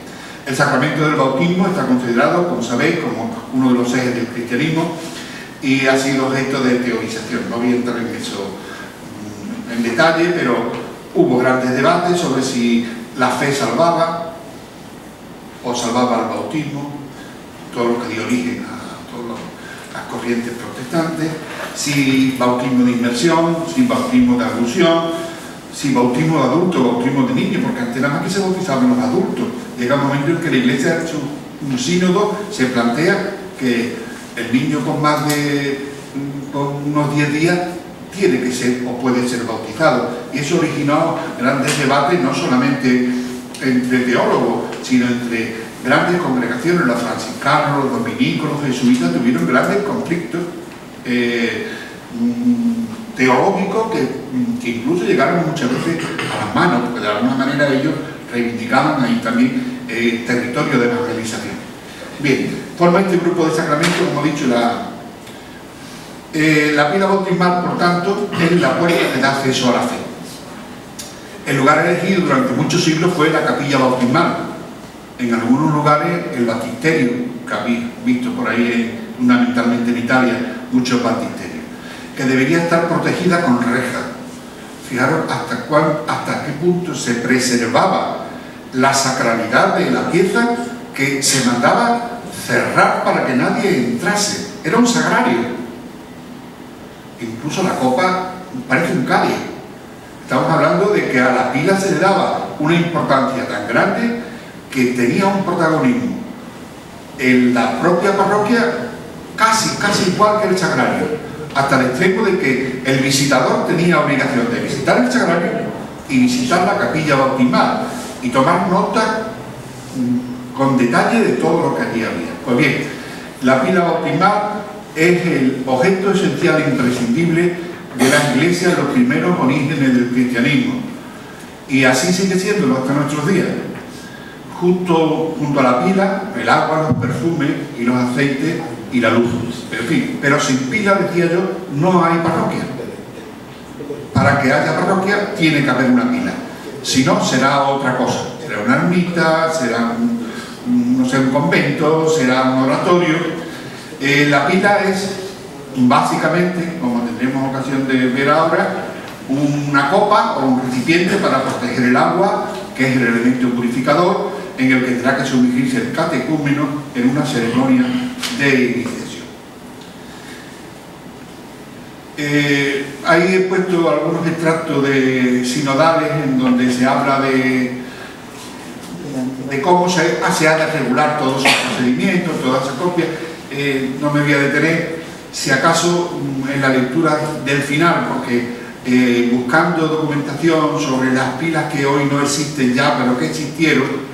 El sacramento del bautismo está considerado, como sabéis, como uno de los ejes del cristianismo y ha sido objeto de teorización. No voy a entrar en eso en detalle, pero hubo grandes debates sobre si la fe salvaba o salvaba al bautismo, todo lo que dio origen a todas las corrientes protestantes, si bautismo de inmersión, si bautismo de ablución, si bautismo de adulto, bautismo de niño, porque antes nada más que se bautizaban los adultos. Llega un momento en que la Iglesia ha hecho un sínodo, se plantea que el niño con unos 10 días tiene que ser o puede ser bautizado, y eso originó grandes debates, no solamente entre teólogos, sino entre grandes congregaciones. Los franciscanos, los dominicos, los jesuitas tuvieron grandes conflictos teológicos que incluso llegaron muchas veces a las manos, porque de alguna manera ellos reivindicaban ahí también territorio de evangelización. Bien, forma este grupo de sacramentos, como he dicho, la pila bautismal, por tanto, es la puerta que da acceso a la fe. El lugar elegido durante muchos siglos fue la capilla bautismal. En algunos lugares el baptisterio, que habéis visto por ahí fundamentalmente en Italia, muchos baptisterios, que debería estar protegida con rejas. Fijaros hasta qué punto se preservaba la sacralidad de la pieza, que se mandaba cerrar para que nadie entrase. Era un sagrario. Incluso la copa parece un cáliz. Estamos hablando de que a la pila se le daba una importancia tan grande que tenía un protagonismo en la propia parroquia casi igual que el sagrario, hasta el extremo de que el visitador tenía obligación de visitar el sagrario y visitar la capilla bautismal y tomar nota con detalle de todo lo que allí había. Pues bien, la pila bautismal es el objeto esencial e imprescindible de la Iglesia en los primeros orígenes del cristianismo, y así sigue siéndolo hasta nuestros días. Junto a la pila, el agua, los perfumes y los aceites y la luz. Pero sin pila, decía yo, no hay parroquia. Para que haya parroquia tiene que haber una pila, si no será otra cosa, será una ermita, será no sé, un convento, será un oratorio. La pila es básicamente, como tendremos ocasión de ver ahora, una copa o un recipiente para proteger el agua, que es el elemento purificador en el que tendrá que sumergirse el catecúmeno en una ceremonia de iniciación. Ahí he puesto algunos extractos de sinodales en donde se habla de cómo se ha de regular todos esos procedimientos, todas esas copias. No me voy a detener, si acaso en la lectura del final, porque buscando documentación sobre las pilas que hoy no existen ya, pero que existieron,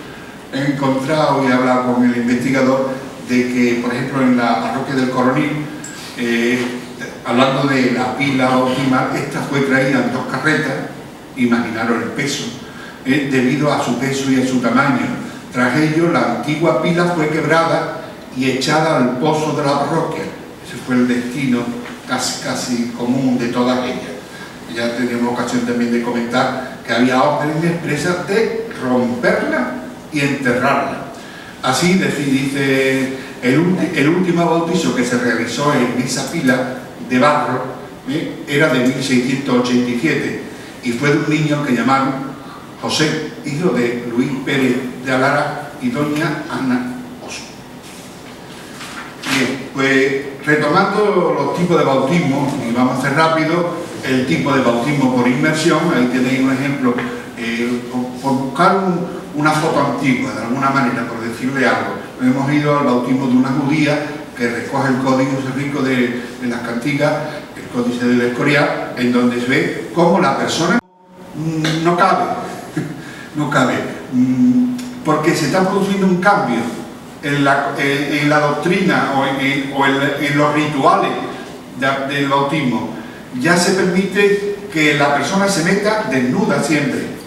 he encontrado y he hablado con el investigador de que, por ejemplo, en la parroquia del Coronil, hablando de la pila bautismal, esta fue traída en 2 carretas, imaginaros el peso, debido a su peso y a su tamaño. Tras ello, la antigua pila fue quebrada y echada al pozo de la parroquia. Ese fue el destino casi común de todas ellas. Ya tenemos ocasión también de comentar que había órdenes expresas de romperla y enterrarla. Así dice el último bautizo que se realizó en esa pila de barro, era de 1687 y fue de un niño que llamaron José, hijo de Luis Pérez de Alara y doña Ana Oso. Bien, pues retomando los tipos de bautismo, y vamos a hacer rápido, el tipo de bautismo por inmersión, ahí tenéis un ejemplo, por buscar una foto antigua, de alguna manera, por decirle algo. Hemos ido al bautismo de una judía que recoge el código rico de las cantigas, el códice del Escorial, en donde se ve cómo la persona no cabe, porque se está produciendo un cambio en la doctrina o en los rituales del bautismo. Ya se permite que la persona se meta desnuda siempre.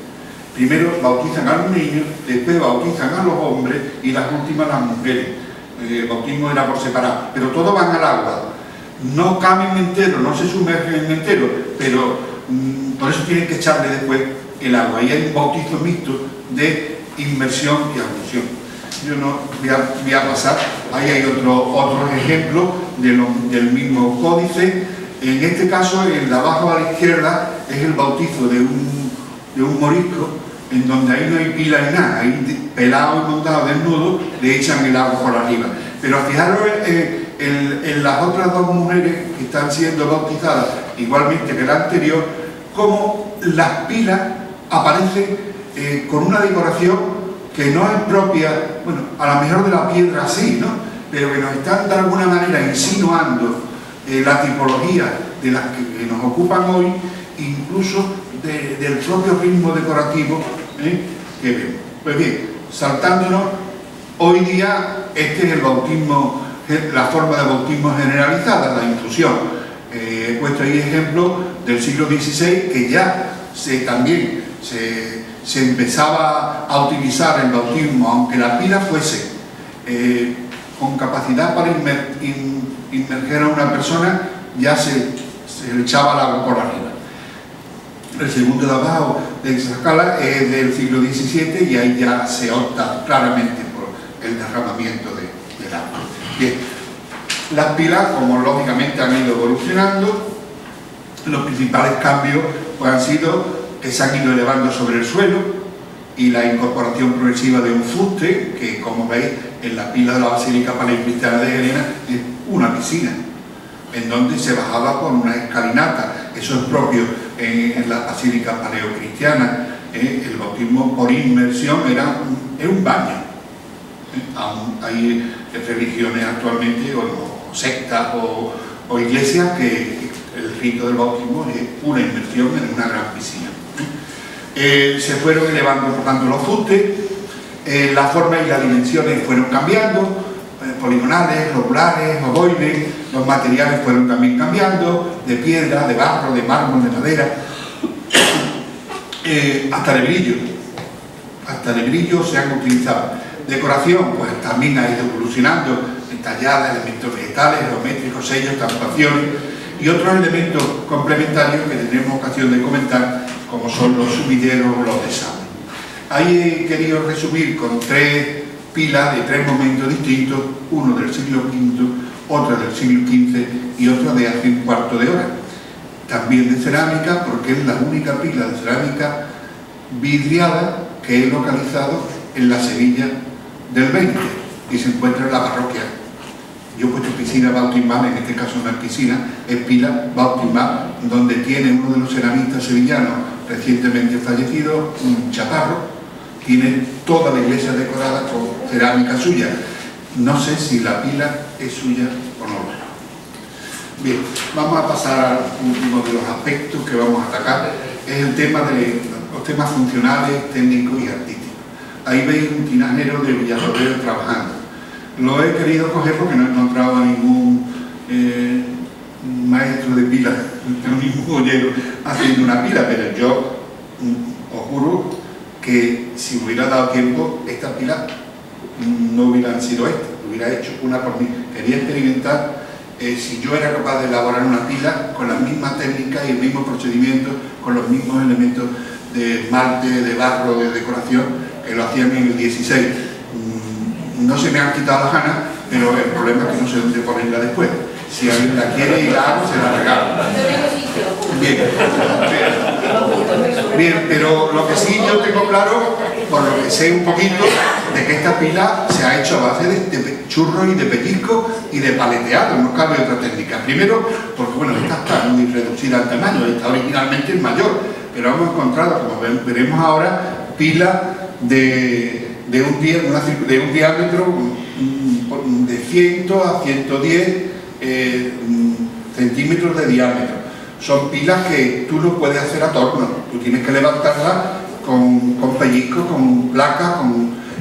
Primero bautizan a los niños, después bautizan a los hombres y las últimas las mujeres. El bautismo era por separado, pero todos van al agua. No caben enteros, no se sumergen enteros, pero por eso tienen que echarle después el agua. Ahí hay un bautizo mixto de inmersión y ablución. Yo no voy a pasar, ahí hay otros ejemplos del mismo códice. En este caso, el de abajo a la izquierda es el bautizo de un morisco, en donde ahí no hay pila ni nada, ahí pelado y montado desnudo, le echan el agua por arriba. Pero fijaros en las otras 2 mujeres que están siendo bautizadas, igualmente que la anterior, como las pilas aparecen con una decoración que no es propia, bueno, a lo mejor de la piedra sí, ¿no? Pero que nos están de alguna manera insinuando la tipología de las que nos ocupan hoy, incluso del propio ritmo decorativo que vemos. Pues bien, saltándonos, hoy día este es el bautismo, la forma de bautismo generalizada, la inclusión. He puesto ahí ejemplos del siglo XVI que ya también se empezaba a utilizar el bautismo, aunque la pila fuese con capacidad para inmerger a una persona, ya se le echaba el agua por arriba. El segundo de abajo de esa escala es del siglo XVII y ahí ya se opta claramente por el derramamiento del agua. Bien, las pilas, como lógicamente han ido evolucionando, los principales cambios pues, han sido que se han ido elevando sobre el suelo y la incorporación progresiva de un fuste, que como veis en la pila de la Basílica Paleocristiana de Gerena es una piscina, en donde se bajaba por una escalinata. Eso es propio en la Basílica Paleocristiana. El bautismo por inmersión es un baño. Aún hay religiones actualmente, o sectas o iglesias, que el rito del bautismo es una inmersión en una gran piscina. Se fueron elevando, por tanto, los fustes, la forma y las dimensiones fueron cambiando, poligonales, globulares, ovoides, los materiales fueron también cambiando, de piedra, de barro, de mármol, de madera, hasta de brillo se han utilizado. Decoración, pues también ha ido evolucionando, tallada, elementos vegetales, geométricos, sellos, estampaciones y otros elementos complementarios que tendremos ocasión de comentar, como son los sumideros o los desables. Ahí he querido resumir con 3 pilas de 3 momentos distintos, uno del siglo V, otro del siglo XV y otro de hace un cuarto de hora. También de cerámica, porque es la única pila de cerámica vidriada que he localizado en la Sevilla del 20 y se encuentra en la parroquia Yo he puesto piscina bautismal, en este caso no es piscina, es pila bautismal, donde tiene uno de los ceramistas sevillanos recientemente fallecido, un chaparro, tiene toda la iglesia decorada con cerámica suya. No sé si la pila es suya o no. Bien, vamos a pasar a uno de los aspectos que vamos a atacar, es el tema de los temas funcionales, técnicos y artísticos. Ahí veis un tinajero de Villarrobledo trabajando. Lo he querido coger porque no he encontrado a ningún maestro de pila, ningún joyero haciendo una pila, pero yo os juro que si me hubiera dado tiempo, estas pilas no hubieran sido estas, hubiera hecho una por mí. Quería experimentar si yo era capaz de elaborar una pila con las mismas técnicas y el mismo procedimiento, con los mismos elementos de esmalte, de barro, de decoración, que lo hacían en el 16. No se me han quitado las ganas, pero el problema es que no sé dónde ponerla después. Si alguien la quiere y la hago, se la regalo. Bien, pero lo que sí yo tengo claro, por lo que sé un poquito, de que esta pila se ha hecho a base de churros y de pellizco y de paleteado, no cabe otra técnica. Primero, porque bueno, esta está muy reducida al tamaño, esta originalmente es mayor, pero hemos encontrado, como veremos ahora, pila de un diámetro de 100 a 110 centímetros de diámetro. Son pilas que tú no puedes hacer a torno, tú tienes que levantarlas con pellizco, con placa,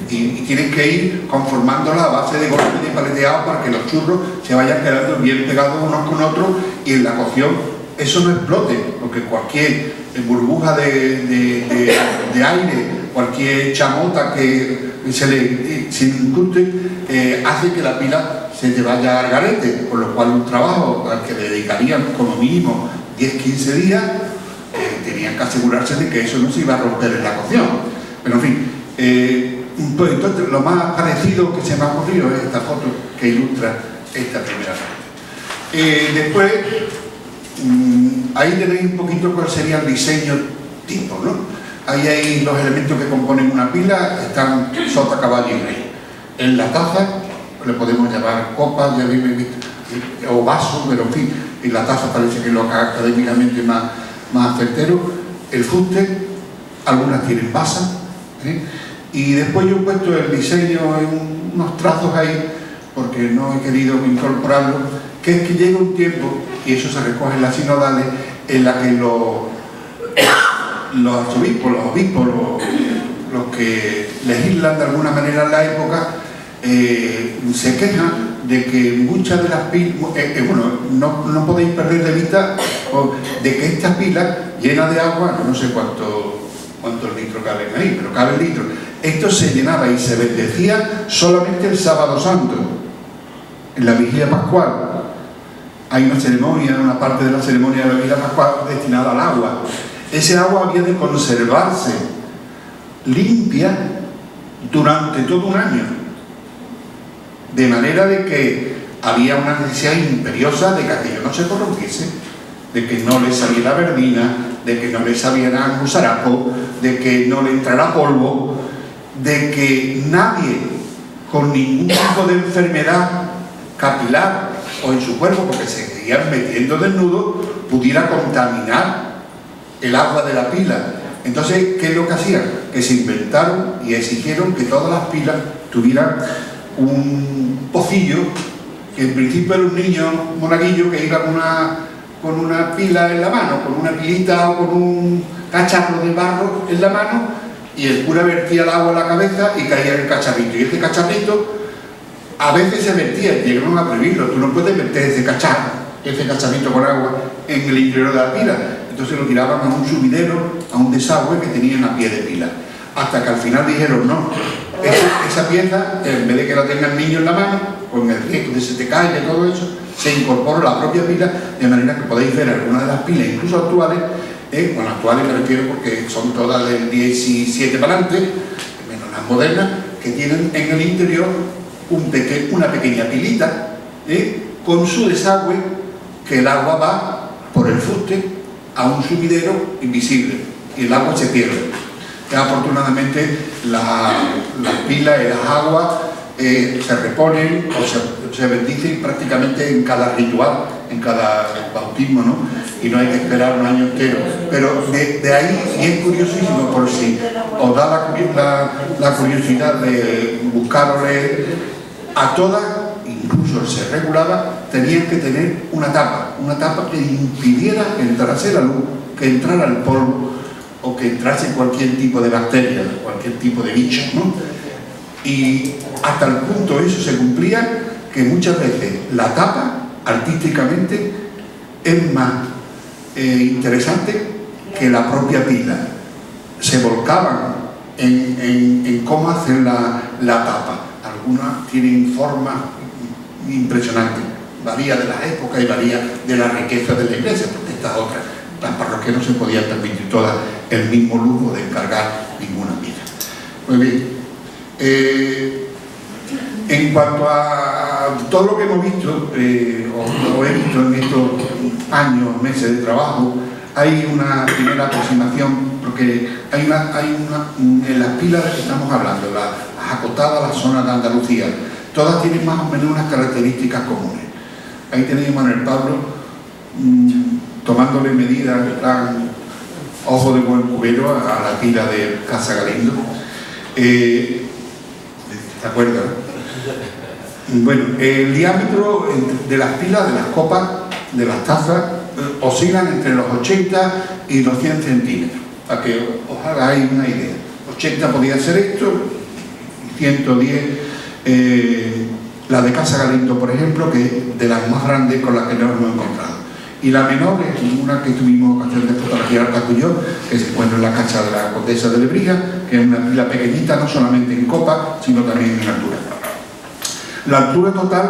y tienes que ir conformándola a base de golpe de paleteado para que los churros se vayan quedando bien pegados unos con otros y en la cocción eso no explote, porque cualquier burbuja de aire, cualquier chamota que se le incruste hace que la pila se te vaya al garete, con lo cual un trabajo al que le dedicarían como mínimo 10-15 días, tenían que asegurarse de que eso no se iba a romper en la cocción. Pero en fin, pues entonces lo más parecido que se me ha ocurrido es esta foto que ilustra esta primera parte. Después, ahí tenéis un poquito cuál sería el diseño tipo, ¿no? Ahí hay los elementos que componen una pila, están sota, caballo y rey. En la taza, le podemos llamar copa, ya habéis visto, o vaso, pero en fin, en la taza parece que es lo académicamente más certero. El fuste, algunas tienen basa, y después yo he puesto el diseño en unos trazos ahí, porque no he querido incorporarlo, que es que llega un tiempo, y eso se recoge en las sinodales, en la que los arzobispos, los obispos, los que legislan de alguna manera en la época, se quejan de que muchas de las pilas, no podéis perder de vista de que estas pilas llenas de agua, no sé cuántos litros caben ahí, pero caben litros, esto se llenaba y se bendecía solamente el sábado santo, en la vigilia pascual. Hay una ceremonia, una parte de la ceremonia de la vigilia pascual destinada al agua. Ese agua había de conservarse limpia durante todo un año, de manera de que había una necesidad imperiosa de que aquello no se corrompiese, de que no le saliera verdina, de que no le saliera gusarapo, de que no le entrara polvo, de que nadie con ningún tipo de enfermedad capilar o en su cuerpo, porque se seguían metiendo desnudos, pudiera contaminar el agua de la pila. Entonces, ¿qué es lo que hacían? Que se inventaron y exigieron que todas las pilas tuvieran un pocillo, que en principio era un niño monaguillo que iba con una pila en la mano, con una pilita o con un cacharro de barro en la mano, y el cura vertía el agua en la cabeza y caía en el cacharrito. Y este cacharrito a veces se vertía, llegaron a prohibirlo, tú no puedes meter ese cacharrito con agua en el interior de la pila. Entonces lo tiraban a un sumidero, a un desagüe que tenían a pie de pila. Hasta que al final dijeron, no, esa pieza, en vez de que la tenga el niño en la mano, con el riesgo de que se te caiga y todo eso, se incorpora la propia pila, de manera que podéis ver algunas de las pilas, incluso actuales, actuales me refiero porque son todas del 17 para adelante, menos las modernas, que tienen en el interior una pequeña pilita, con su desagüe, que el agua va por el fuste a un sumidero invisible y el agua se pierde. Afortunadamente las pilas y las aguas se reponen o se bendicen prácticamente en cada ritual, en cada bautismo, ¿no? Y no hay que esperar un año entero. Pero de ahí, y es curiosísimo, por si os da la curiosidad de buscar o leer, a todas, incluso se regulaba, tenían que tener una tapa que impidiera que entrase la luz, que entrara el polvo o que entrase cualquier tipo de bacteria, cualquier tipo de bicho, ¿no? Y hasta el punto eso se cumplía que muchas veces la tapa artísticamente es más interesante que la propia pila. Se volcaban en cómo hacer la tapa. Algunas tienen formas impresionantes, varía de las épocas y varía de la riqueza de la iglesia, porque estas otras, las parroquias no se podían permitir todas el mismo lujo de encargar ninguna pila. Muy bien. En cuanto a todo lo que hemos visto, o he visto en estos años, meses de trabajo, hay una primera aproximación, porque hay en las pilas de que estamos hablando, las acotadas, las zonas de Andalucía, todas tienen más o menos unas características comunes. Ahí tenéis a Manuel Pablo tomándole medidas en plan ojo de buen cubero a la pila de Casa Galindo. ¿Te acuerdas? Bueno, el diámetro de las pilas, de las copas, de las tazas, oscilan entre los 80 y los 100 centímetros, para que os hagáis una idea. 80 podía ser esto, 110, la de Casa Galindo, por ejemplo, que es de las más grandes con las que nos hemos encontrado. Y la menor es una que tuvimos ocasión de fotografiar Paco y yo, que se encuentra en la casa de la Condesa de Lebrija, que es una pila pequeñita, no solamente en copa, sino también en altura. La altura total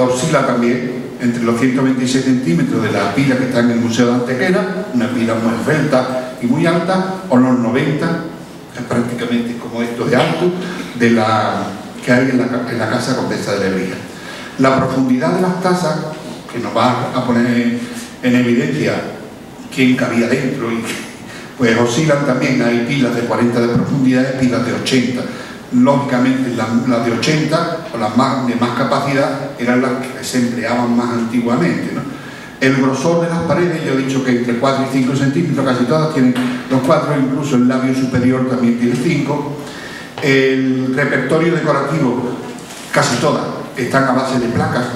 oscila también entre los 126 centímetros de la pila que está en el Museo de Antequera, una pila muy esbelta y muy alta, o los 90, que es prácticamente como esto de alto, de la que hay en la casa Condesa de Lebrija. La profundidad de las tazas, que nos va a poner en evidencia quién cabía dentro, y pues oscilan también. Hay pilas de 40 de profundidad y pilas de 80. Lógicamente las de 80 o las de más capacidad eran las que se empleaban más antiguamente, ¿no? El grosor de las paredes, yo he dicho que entre 4 y 5 centímetros, casi todas tienen los 4, incluso el labio superior también tiene 5. El repertorio decorativo, casi todas, están a base de placas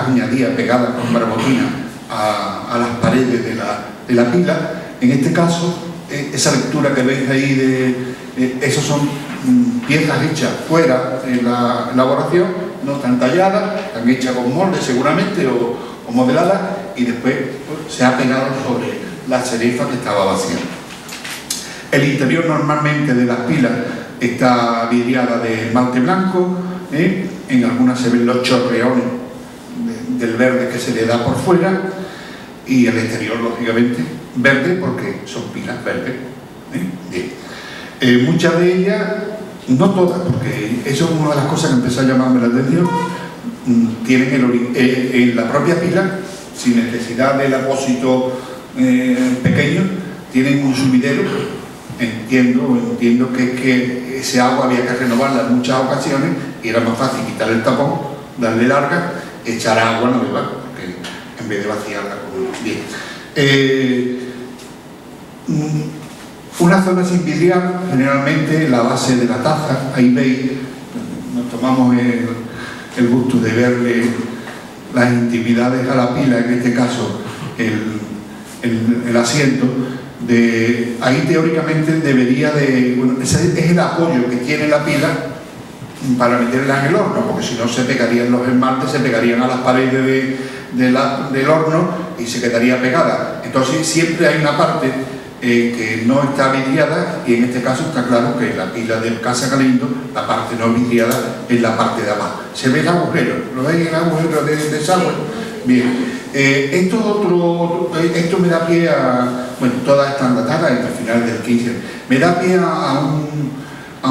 añadidas pegadas con barbotina a las paredes de la pila. En este caso, esa lectura que veis ahí, esos son piezas hechas fuera de la elaboración, no están talladas, están hechas con molde seguramente o modeladas, y después pues, se ha pegado sobre la cerefa que estaba vacía. El interior normalmente de las pilas está vidriada de esmalte blanco, en algunas se ven los chorreones del verde que se le da por fuera, y el exterior lógicamente verde porque son pilas verdes. Bien. Muchas de ellas, no todas, porque eso es una de las cosas que empezó a llamarme la atención, tienen en la propia pila, sin necesidad del apósito pequeño, tienen un subidero. Entiendo que ese agua había que renovarla en muchas ocasiones y era más fácil quitar el tapón, darle larga, echar agua nueva, porque en vez de vaciarla con... Bien. Una zona sin vidriar, generalmente la base de la taza, ahí veis, nos tomamos el gusto de verle las intimidades a la pila, en este caso el asiento. Ahí teóricamente debería de... Bueno, ese es el apoyo que tiene la pila para meterla en el horno, porque si no se pegarían los esmaltes, se pegarían a las paredes del horno y se quedaría pegada. Entonces siempre hay una parte que no está vidriada, y en este caso está claro que la pila de Casa Galindo, la parte no vidriada es la parte de abajo. Se ve el agujero, ¿lo veis el agujero de desagüe? Bien. Esto me da pie a... Bueno, todas están datadas entre finales del 15. Me da pie a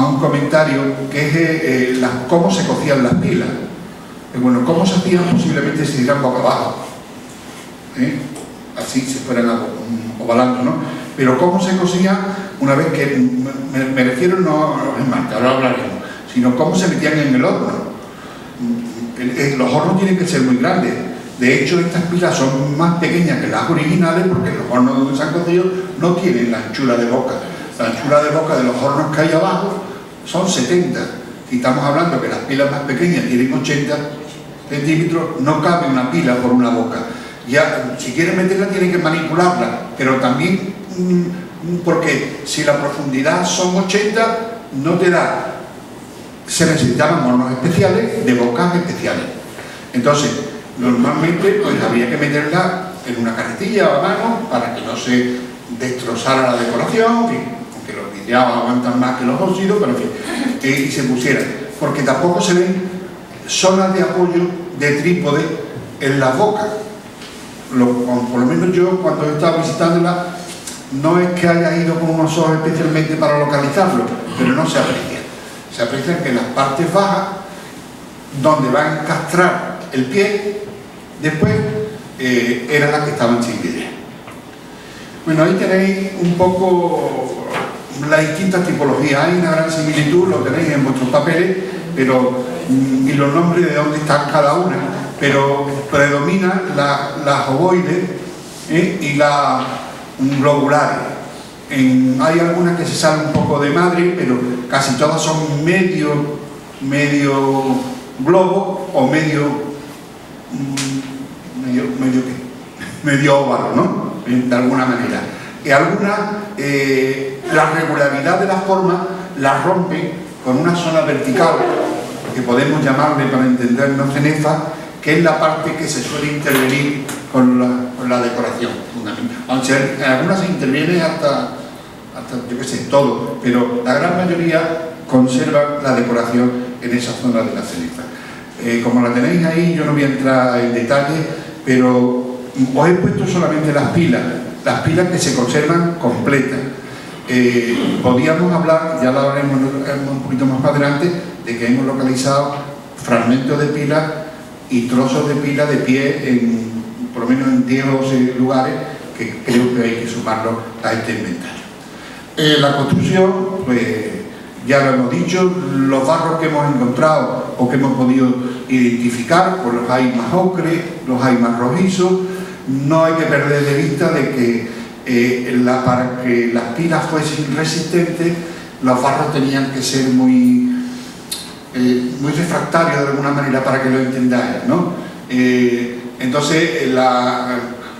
un comentario que es cómo se cocían las pilas. Bueno, cómo se hacían, posiblemente se hicieran boca abajo. Así se fueran ovalando, ¿no? Pero cómo se cocía una vez que... Me refiero no a los esmaltes, ahora hablaremos, sino cómo se metían en el horno. Los hornos tienen que ser muy grandes. De hecho, estas pilas son más pequeñas que las originales porque los hornos donde se han cocido no tienen la anchura de boca. La anchura de boca de los hornos que hay abajo son 70. Si estamos hablando que las pilas más pequeñas tienen 80 centímetros, no cabe una pila por una boca. Ya, si quieren meterla tienen que manipularla, pero también porque si la profundidad son 80, no te da. Se necesitaban hornos especiales de bocas especiales. Entonces, normalmente pues había que meterla en una carretilla o a mano para que no se destrozara la decoración, aunque los vidriados aguantan más que los óxidos, pero en fin, y se pusiera. Porque tampoco se ven zonas de apoyo de trípode en las bocas. Por lo menos yo, cuando he estado visitándola, no es que haya ido con unos ojos especialmente para localizarlo, pero no se aprecia. Se aprecia que las partes bajas, donde va a encastrar el pie, después eran las que estaban sin vidrio. Bueno, ahí tenéis un poco las distintas tipologías. Hay una gran similitud, lo tenéis en vuestros papeles, pero, y los nombres de dónde están cada una, pero predominan las ovoides y las globulares. Hay algunas que se salen un poco de madre, pero casi todas son medio globo o medio óvalo, ¿no? De alguna manera. Y algunas, la regularidad de la forma la rompen con una zona vertical, que podemos llamarle, para entendernos, cenefa, que es la parte que se suele intervenir con la decoración, fundamentalmente. Aunque en algunas se interviene hasta yo qué sé, todo, pero la gran mayoría conserva la decoración en esa zona de la cenefa. Como la tenéis ahí, yo no voy a entrar en detalle, pero os he puesto solamente las pilas que se conservan completas. Podíamos hablar, ya lo hablaremos un poquito más adelante, de que hemos localizado fragmentos de pilas y trozos de pila de pie por lo menos en 10 o 12 lugares, que creo que hay que sumarlos a este inventario. La construcción, pues ya lo hemos dicho, los barros que hemos encontrado o que hemos podido identificar, pues los hay más ocre, los hay más rojizos. No hay que perder de vista de que para que las pilas fuesen resistentes, los barros tenían que ser muy refractarios de alguna manera, para que lo entendáis, ¿no? Entonces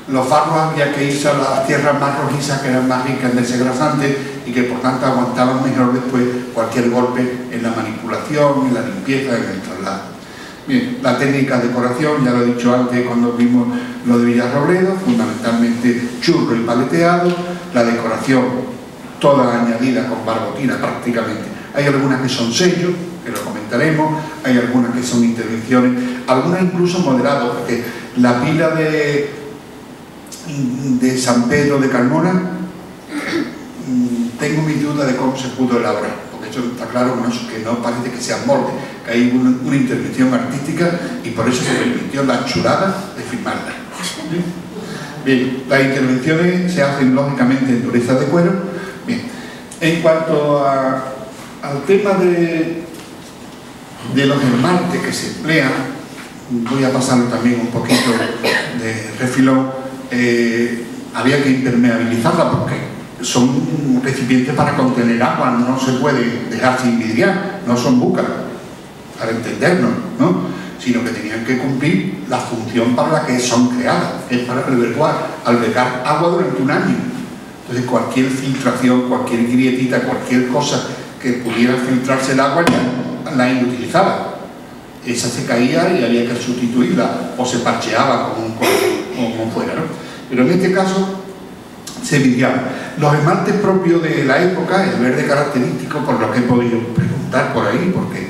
los barros había que irse a las tierras más rojizas, que eran más ricas en desengrasantes y que por tanto aguantaban mejor después cualquier golpe en la manipulación, en la limpieza, en el traslado. Bien, la técnica de decoración, ya lo he dicho antes cuando vimos lo de Villarrobledo, fundamentalmente churro y paleteado. La decoración toda añadida con barbotina prácticamente. Hay algunas que son sellos, que lo comentaremos, hay algunas que son intervenciones, algunas incluso modeladas, porque la pila de San Pedro de Carmona, tengo mis dudas de cómo se pudo elaborar, porque eso está claro que no parece que sea molde, que hay una intervención artística y por eso se permitió la chulada de firmarla. Bien, las intervenciones se hacen lógicamente en dureza de cuero. Bien, en cuanto al tema de los esmaltes que se emplean, voy a pasarlo también un poquito de refilón. Había que impermeabilizarla porque son recipientes para contener agua, no se puede dejar sin vidriar, no son búcaros, para entendernos, ¿no? Sino que tenían que cumplir la función para la que son creadas, es para albergar agua durante un año. Entonces cualquier filtración, cualquier grietita, cualquier cosa que pudiera filtrarse el agua ya la inutilizaba. Esa se caía y había que sustituirla o se parcheaba como fuera, ¿no? Pero en este caso se vidriaba. Los esmaltes propios de la época, el verde característico, por lo que he podido preguntar por ahí, porque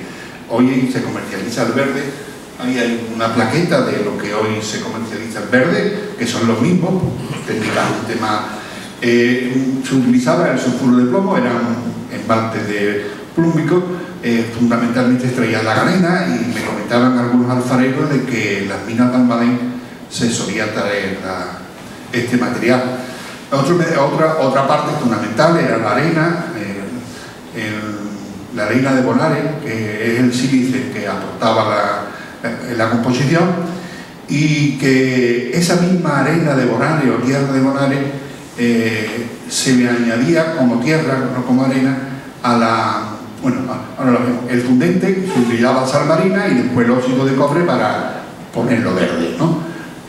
hoy se comercializa el verde, ahí hay una plaqueta de lo que hoy se comercializa el verde, que son los mismos, técnicamente más. Se utilizaba el sulfuro de plomo, eran esmaltes de plúmbico, fundamentalmente extraían la galena, y me comentaban algunos alfareros de que en las minas de Almadén se solía traer este material. Otra parte fundamental era la arena, la arena de Bonares, que es el sílice que aportaba la composición, y que esa misma arena de Bonares o tierra de Bonares se le añadía como tierra, no como arena, a la... Bueno, ahora lo vemos. El fundente se utilizaba sal marina y después el óxido de cobre para ponerlo verde, ¿no?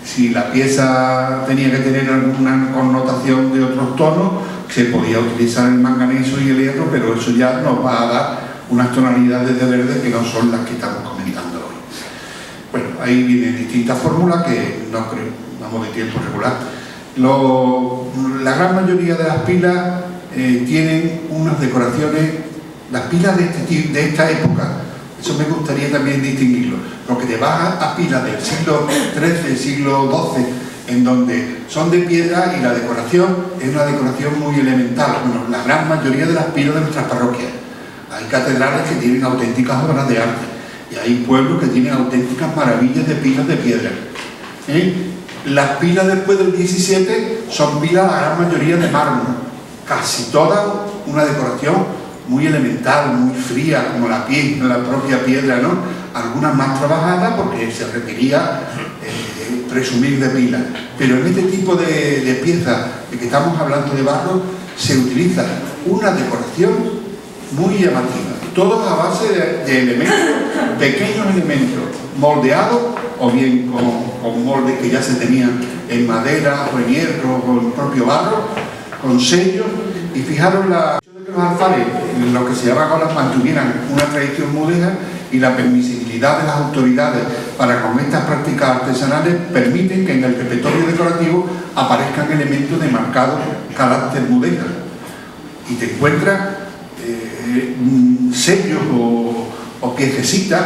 Si la pieza tenía que tener alguna connotación de otros tonos, se podía utilizar el manganeso y el hierro, pero eso ya nos va a dar unas tonalidades de verde que no son las que estamos comentando hoy. Bueno, ahí vienen distintas fórmulas que no creo, vamos de tiempo regular. La gran mayoría de las pilas tienen unas decoraciones, las pilas de esta época, eso me gustaría también distinguirlo, porque te vas a pilas del siglo XIII, siglo XII, en donde son de piedra y la decoración es una decoración muy elemental. Bueno, la gran mayoría de las pilas de nuestras parroquias. Hay catedrales que tienen auténticas obras de arte y hay pueblos que tienen auténticas maravillas de pilas de piedra. Las pilas después del 17 son pilas, la gran mayoría de mármol, casi todas una decoración muy elemental, muy fría, como la propia piedra, ¿no? Algunas más trabajadas porque se requería presumir de pilas. Pero en este tipo de piezas de que estamos hablando de barro, se utiliza una decoración muy llamativa, todos a base de elementos, pequeños elementos, moldeados o bien con moldes que ya se tenían en madera o en hierro o en propio barro, con sellos. Y fijaros que los alfares, lo que se llama colas, mantuvieran una tradición mudéjar, y la permisibilidad de las autoridades para con estas prácticas artesanales permiten que en el repertorio decorativo aparezcan elementos de marcado carácter mudéjar. Y te encuentras sellos o piececitas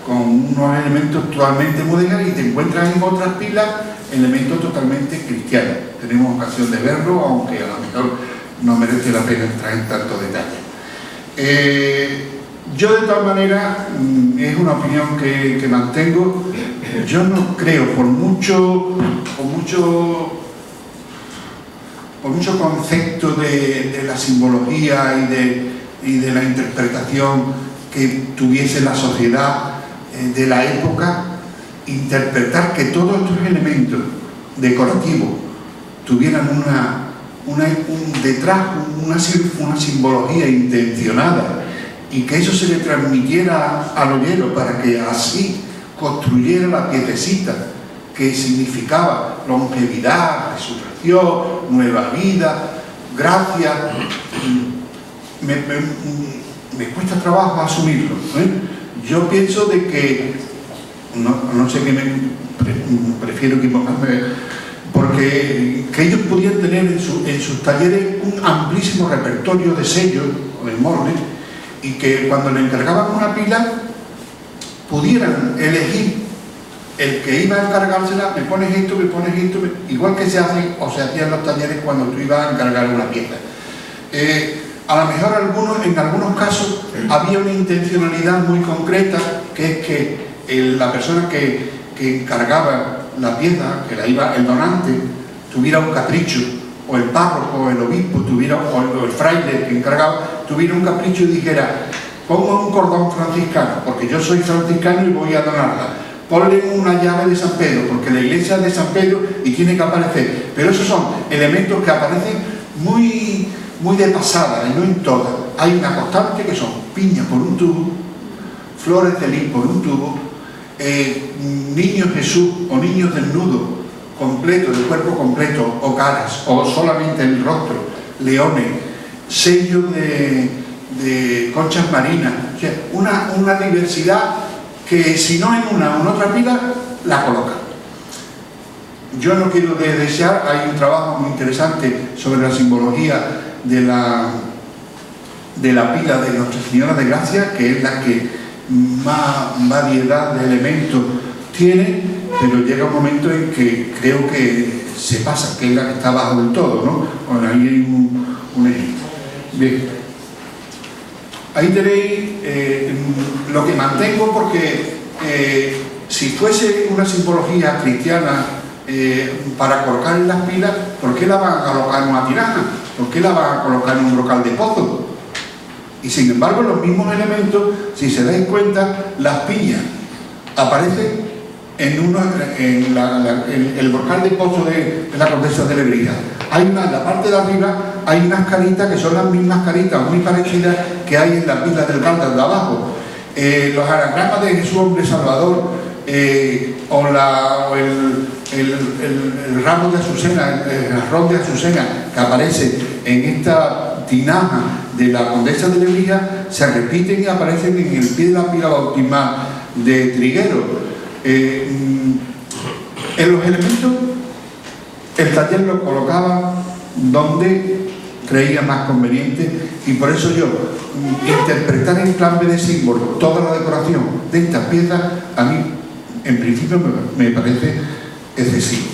con unos elementos totalmente mudéjar, y te encuentras en otras pilas elementos totalmente cristianos. Tenemos ocasión de verlo, aunque a lo mejor no merece la pena entrar en tanto detalle. Yo, de todas maneras, es una opinión que mantengo. Yo no creo, por mucho concepto de la simbología y de la interpretación que tuviese la sociedad de la época, interpretar que todos estos elementos decorativos tuvieran detrás una simbología intencionada, y que eso se le transmitiera al ollero para que así construyera la piececita que significaba longevidad, resurrección, nueva vida, gracia. Me cuesta trabajo asumirlo, Yo pienso de que, no sé qué prefiero equivocarme, porque que ellos podían tener en sus talleres un amplísimo repertorio de sellos o de moldes, y que cuando le encargaban una pila pudieran elegir el que iba a encargársela. Me pones esto, igual que se hacen o se hacían los talleres cuando tú ibas a encargar una pieza. A lo mejor en algunos casos había una intencionalidad muy concreta, que es que la persona que encargaba la pieza, el donante, tuviera un capricho, o el párroco, o el obispo, o el fraile que encargaba, tuviera un capricho y dijera: pongo un cordón franciscano, porque yo soy franciscano y voy a donarla. Ponle una llave de San Pedro, porque la iglesia es de San Pedro y tiene que aparecer. Pero esos son elementos que aparecen muy de pasada, y no en todas. Hay una constante que son piñas por un tubo, flores de lis por un tubo, niños Jesús o niños desnudos, completo, de cuerpo completo, o caras, o solamente el rostro, leones, sellos de conchas marinas. O sea, una diversidad que, si no en una o en otra pila, la coloca. Yo no quiero desear, hay un trabajo muy interesante sobre la simbología de la pila de Nuestra Señora de Gracia, que es la que más variedad de elementos tiene, pero llega un momento en que creo que se pasa, que es la que está abajo del todo, ¿no? Bueno, ahí hay un ejemplo. Bien. Ahí tenéis lo que mantengo, porque si fuese una simbología cristiana para colocar en las pilas, ¿por qué la van a colocar en una tinaja? ¿Por qué la van a colocar en un brocal de pozo? Y sin embargo, los mismos elementos, si se dais cuenta, las piñas aparecen en el volcán de Pozo de la Condesa de Lebrija. En la parte de arriba hay unas caritas que son las mismas caritas muy parecidas que hay en la pila del Galdar de abajo. Los anagramas de Jesús Hombre Salvador o el ramo de azucena, el jarrón de azucena que aparece en esta tinaja de la Condesa de Lebrija se repiten y aparecen en el pie de la pila bautismal de Triguero. En los elementos el taller lo colocaba donde creía más conveniente, y por eso yo interpretar en clave de símbolo toda la decoración de estas piezas a mí en principio me parece excesivo.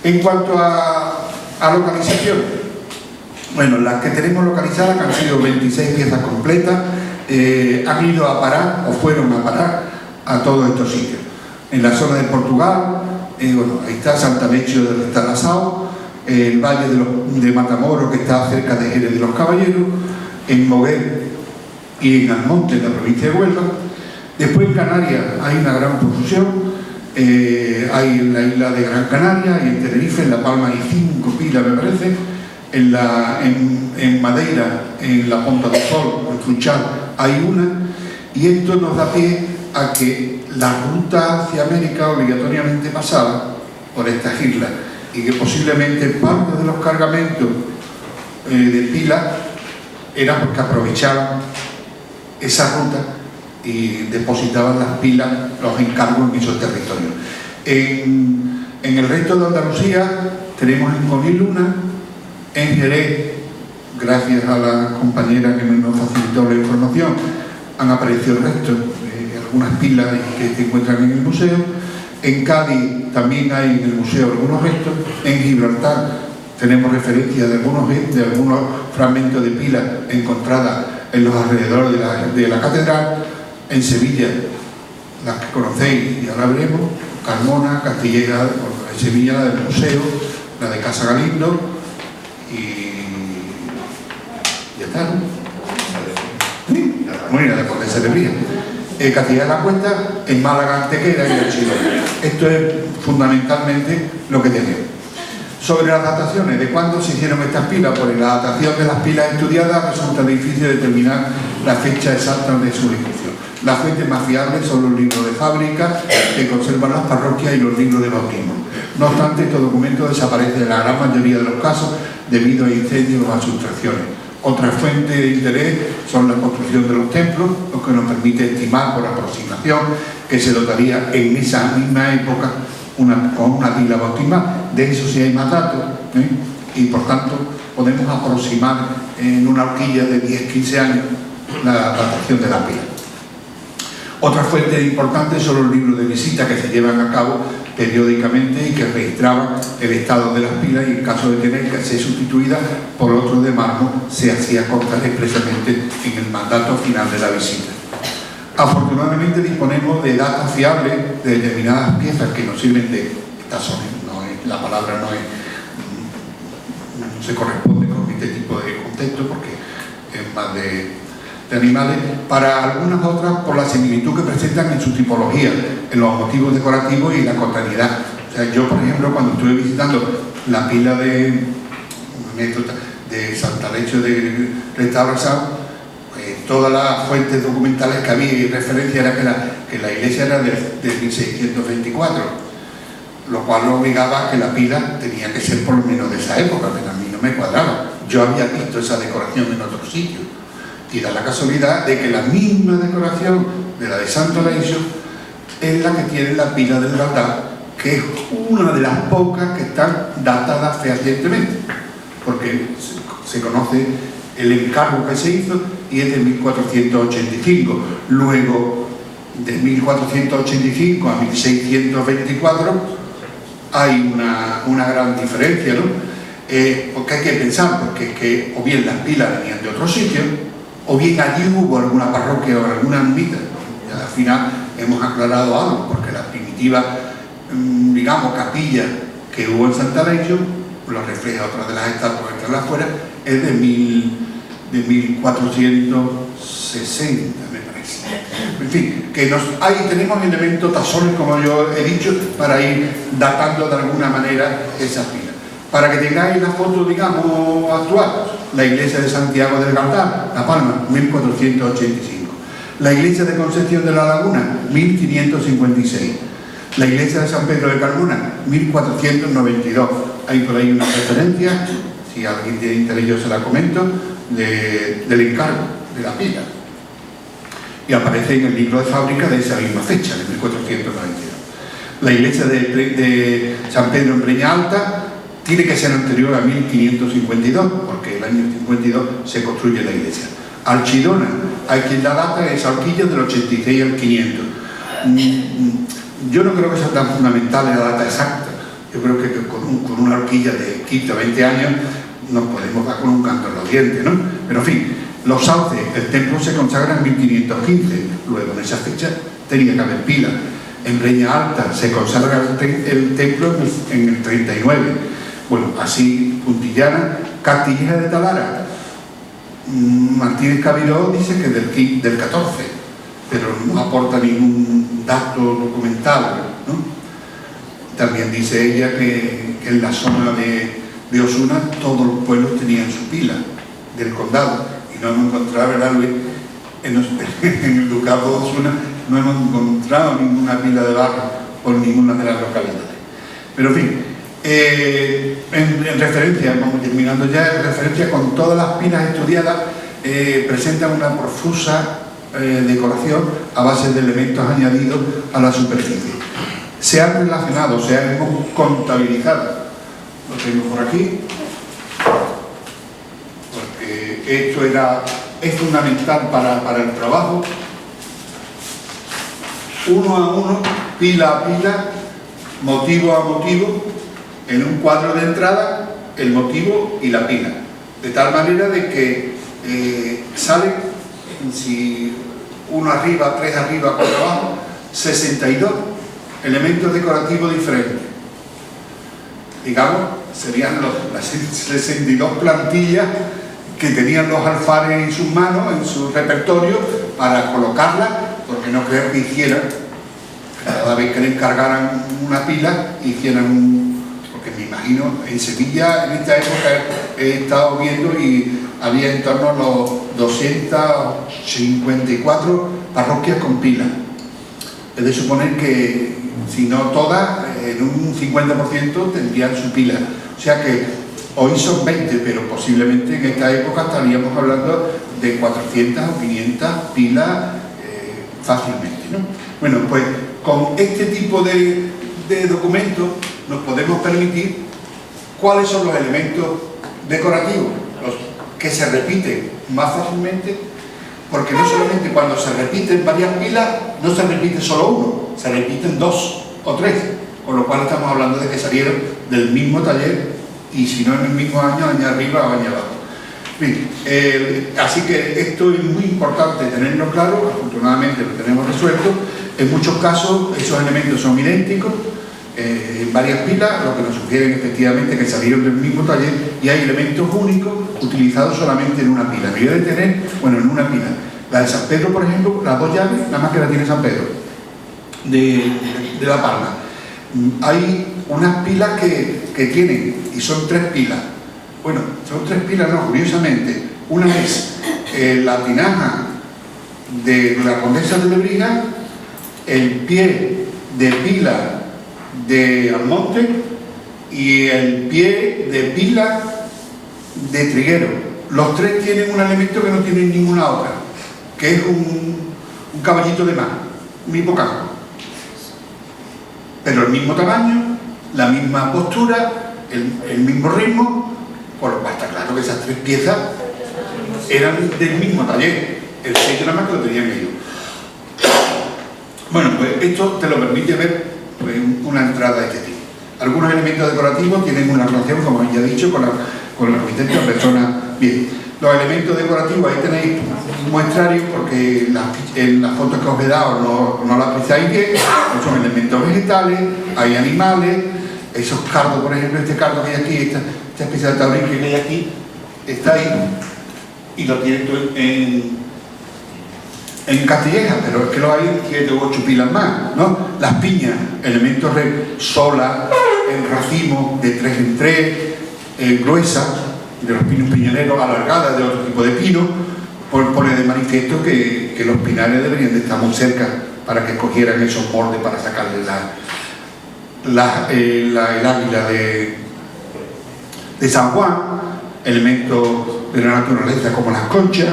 En cuanto a localización, bueno, las que tenemos localizadas, que han sido 26 piezas completas, han ido a parar o fueron a parar a todos estos sitios. En la zona de Portugal, bueno, ahí está Santalecho de Restalasao, el valle de Matamoros, que está cerca de Jerez de los Caballeros, en Moguer y en Almonte, en la provincia de Huelva. Después en Canarias hay una gran profusión, hay en la isla de Gran Canaria y en Tenerife, en La Palma hay 5 pilas, me parece, en Madeira, en la Ponta del Sol, en Funchal, hay una, y esto nos da pie a que la ruta hacia América obligatoriamente pasaba por estas islas, y que posiblemente parte de los cargamentos de pilas era porque aprovechaban esa ruta y depositaban las pilas, los encargos en esos territorios. En el resto de Andalucía tenemos en Coniluna, en Jerez, gracias a la compañera que nos facilitó la información, han aparecido restos de algunas pilas que se encuentran en el museo. En Cádiz también hay en el museo algunos restos. En Gibraltar tenemos referencia de algunos fragmentos de pilas encontradas en los alrededores de la catedral. En Sevilla, las que conocéis y ahora veremos, Carmona, Castilleja, en Sevilla la del museo, la de Casa Galindo y ya está, ¿no? Sí, muy bien, de Condesa de Lebrija. Castilla de la Cuesta, en Málaga, Antequera y en Chile. Esto es fundamentalmente lo que tenemos. Sobre las dataciones, ¿de cuándo se hicieron estas pilas? Pues la datación de las pilas estudiadas resulta difícil determinar la fecha exacta de su ejecución. Las fuentes más fiables son los libros de fábrica que conservan las parroquias y los libros de bautismo. No obstante, estos documentos desaparecen en la gran mayoría de los casos debido a incendios o a sustracciones. Otra fuente de interés son la construcción de los templos, lo que nos permite estimar por aproximación que se dotaría en esa misma época con una pila bautismal. De eso sí hay más datos, y por tanto podemos aproximar en una horquilla de 10-15 años la datación de la pila. Otra fuente importante son los libros de visita que se llevan a cabo periódicamente y que registraban el estado de las pilas, y en caso de tener que ser sustituida por otro de mármol se hacía constar expresamente en el mandato final de la visita. Afortunadamente disponemos de datos fiables de determinadas piezas que nos sirven de tazones. La palabra no se corresponde con este tipo de contexto porque es más de animales, para algunas otras por la similitud que presentan en su tipología, en los motivos decorativos y la cotidianidad. O sea, yo, por ejemplo, cuando estuve visitando la pila de Santalecho de Restauración, todas las fuentes documentales que había y referencia era que la iglesia era de 1624, lo cual obligaba a que la pila tenía que ser por lo menos de esa época, pero a mí no me cuadraba. Yo había visto esa decoración en otros sitios, y da la casualidad de que la misma decoración de la de Santalecho es la que tiene la pila del Galdar, que es una de las pocas que están datadas fehacientemente, porque se conoce el encargo que se hizo y es de 1485. Luego, de 1485 a 1624 hay una gran diferencia, ¿no? Porque hay que pensar, porque es que o bien las pilas venían de otro sitio, o bien allí hubo alguna parroquia o alguna ermita. Y al final hemos aclarado algo, porque la primitiva, digamos, capilla que hubo en Santalecho, lo refleja otra de las estatuas que están afuera, es de 1400 60, me parece. En fin, que ahí tenemos elementos, tazones, como yo he dicho, para ir datando de alguna manera esas pilas. Para que tengáis la foto, digamos, actual, la iglesia de Santiago del Galdar, La Palma, 1485. La iglesia de Concepción de la Laguna, 1556. La iglesia de San Pedro de Carmona, 1492. Hay por ahí una referencia, si alguien tiene interés yo se la comento, del encargo de la pila. Y aparece en el libro de fábrica de esa misma fecha, de 1492. La iglesia de San Pedro en Breña Alta tiene que ser anterior a 1552, porque el año 52 se construye la iglesia. Archidona, hay quien la data, es horquilla del 86 al 500. Yo no creo que sea tan fundamental la data exacta. Yo creo que con una horquilla de 15 o 20 años nos podemos dar con un canto en los dientes, ¿no? Pero en fin, los sauces, el templo se consagra en 1515, luego en esa fecha tenía que haber pila. En Breña Alta se consagra el templo en el 39. Bueno, así, Puntillana. Castilleja de Talara, Martínez Cabiró dice que del 14, pero no aporta ningún dato documental, ¿no? También dice ella que en la zona de Osuna todos los pueblos tenían su pila del condado, y no hemos encontrado, ¿verdad, Luis? En el ducado de Osuna no hemos encontrado ninguna pila de barro por ninguna de las localidades. Pero en fin, en referencia, vamos terminando ya, en referencia con todas las pilas estudiadas, presentan una profusa decoración a base de elementos añadidos a la superficie. Se han relacionado, se han contabilizado. Lo tengo por aquí, porque esto es fundamental para el trabajo. Uno a uno, pila a pila, motivo a motivo, en un cuadro de entrada, el motivo y la pila. De tal manera de que salen, si uno arriba, 3 arriba, 4 abajo, 62 elementos decorativos diferentes. Digamos, serían las 62 plantillas que tenían los alfares en sus manos, en su repertorio, para colocarlas, porque no creo que hicieran, cada vez que le encargaran una pila, hicieran porque me imagino, en Sevilla, en esta época he estado viendo y había en torno a los 254 parroquias con pila. Es de suponer que, si no todas, en un 50% tendrían su pila. O sea que hoy son 20, pero posiblemente en esta época estaríamos hablando de 400 o 500 pilas fácilmente, ¿no? Bueno, pues con este tipo de documentos nos podemos permitir cuáles son los elementos decorativos, los que se repiten más fácilmente, porque no solamente cuando se repiten varias pilas, no se repite solo uno, se repiten 2 o 3, con lo cual estamos hablando de que salieron del mismo taller, y si no en el mismo año arriba o año abajo. Bien, así que esto es muy importante tenerlo claro. Afortunadamente lo tenemos resuelto. En muchos casos esos elementos son idénticos, en varias pilas, lo que nos sugieren efectivamente que salieron del mismo taller, y hay elementos únicos utilizados solamente en una pila. Me voy a detener, bueno, en una pila. La de San Pedro, por ejemplo, las 2 llaves, nada más que la tiene San Pedro, de La Palma. Hay unas pilas que tienen, y son 3 pilas. Bueno, son 3 pilas, no, curiosamente. Una es la tinaja de la Condesa de Lebrija, el pie de pila de Almonte y el pie de pila de Triguero. Los 3 tienen un elemento que no tienen ninguna otra, que es un caballito de mar, un hipocampo. Pero el mismo tamaño, la misma postura, el mismo ritmo, por lo cual está claro que esas 3 piezas eran del mismo taller. El sello nada más que lo tenían ellos. Bueno, pues esto te lo permite ver una entrada de este tipo. Algunos elementos decorativos tienen una relación, como ya he dicho, con la arquitectura persona. Bien, los elementos decorativos, ahí tenéis un muestrario, porque en las fotos que os he dado no las apreciáis bien, son elementos vegetales, hay animales, esos cardos, por ejemplo, este cardo que hay aquí, esta especie de tablín que hay aquí, está ahí, y lo tienen en Castilleja, pero es que lo hay 7 u 8 pilas más, ¿no? Las piñas, elementos sola, en racimo de 3 en 3, gruesas, de los pinos piñoneros, alargadas de otro tipo de pino, pone de manifiesto que los pinares deberían de estar muy cerca para que cogieran esos moldes para sacarle el águila de San Juan, elementos de la naturaleza como las conchas,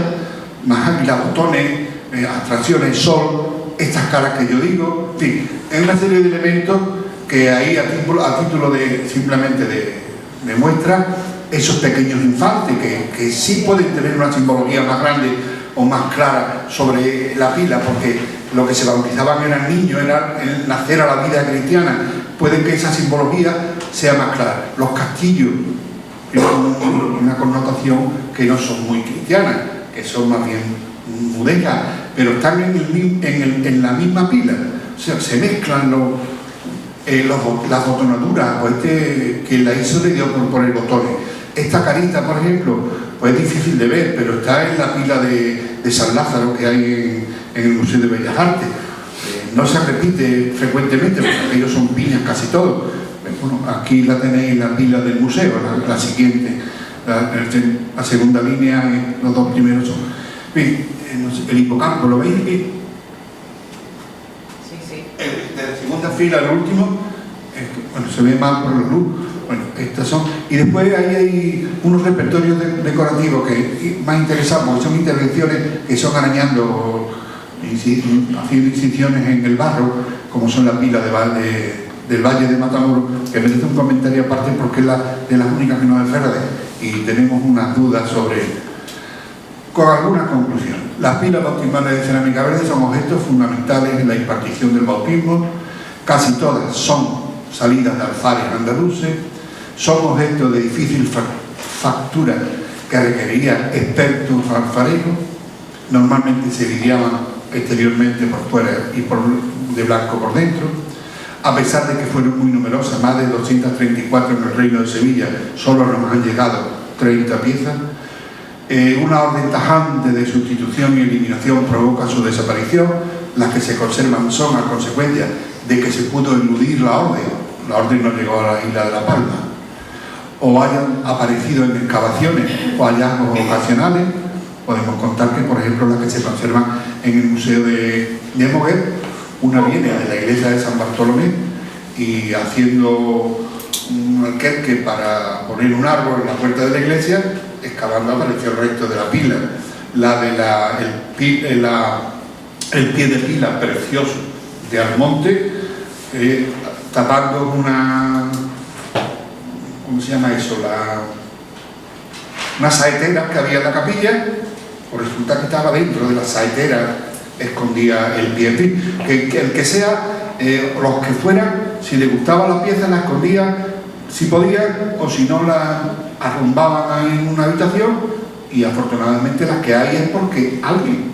más águilas, botones, abstracciones, sol, estas caras que yo digo, en fin, es una serie de elementos que ahí a título de simplemente de muestra esos pequeños infantes que sí pueden tener una simbología más grande o más clara sobre la pila, porque lo que se bautizaban eran niños, era el nacer a la vida cristiana, puede que esa simbología sea más clara. Los castillos tienen una connotación que no son muy cristianas, que son más bien mudéjas, pero están en la misma pila, o sea, se mezclan las botonaduras, pues que la hizo le dio por poner botones. Esta carita, por ejemplo, pues es difícil de ver, pero está en la pila de San Lázaro que hay en el Museo de Bellas Artes. No se repite frecuentemente, porque aquellos son piñas casi todos. Bueno, aquí la tenéis en la pila del museo, la siguiente, la segunda línea, los 2 primeros son. Bien, el hipocampo, ¿lo veis aquí? Sí. De la segunda fila al último, bueno, se ve mal por la luz. Bueno, estas son. Y después ahí hay unos repertorios decorativos que más interesantes, porque son intervenciones que son arañando, haciendo incisiones en el barro, como son la pila del Valle de Matamoros, que merece un comentario aparte porque es de las únicas que no es verde y tenemos unas dudas con alguna conclusión. Las pilas bautismales de cerámica verde son objetos fundamentales en la impartición del bautismo. Casi todas son salidas de alfares andaluces, son objetos de difícil factura que requerirían expertos alfareros, normalmente se lidiaban exteriormente por fuera y de blanco por dentro, a pesar de que fueron muy numerosas, más de 234 en el Reino de Sevilla, solo nos han llegado 30 piezas. Una orden tajante de sustitución y eliminación provoca su desaparición. Las que se conservan son a consecuencia de que se pudo eludir la orden no llegó a la isla de La Palma, o hayan aparecido en excavaciones o hallazgos ocasionales. Podemos contar que, por ejemplo, las que se conservan en el Museo de Moguer, una viene de la iglesia de San Bartolomé y haciendo un alquerque para poner un árbol en la puerta de la iglesia, excavando apareció el resto de la pila. El pie de pila precioso de Almonte, tapando una, ¿cómo se llama eso? Una saetera que había en la capilla, pues resulta que estaba dentro de la saetera, escondía el pie. Que el que sea, los que fueran, si le gustaba la pieza, la escondía si podían, o si no la arrumbaban en una habitación, y afortunadamente las que hay es porque alguien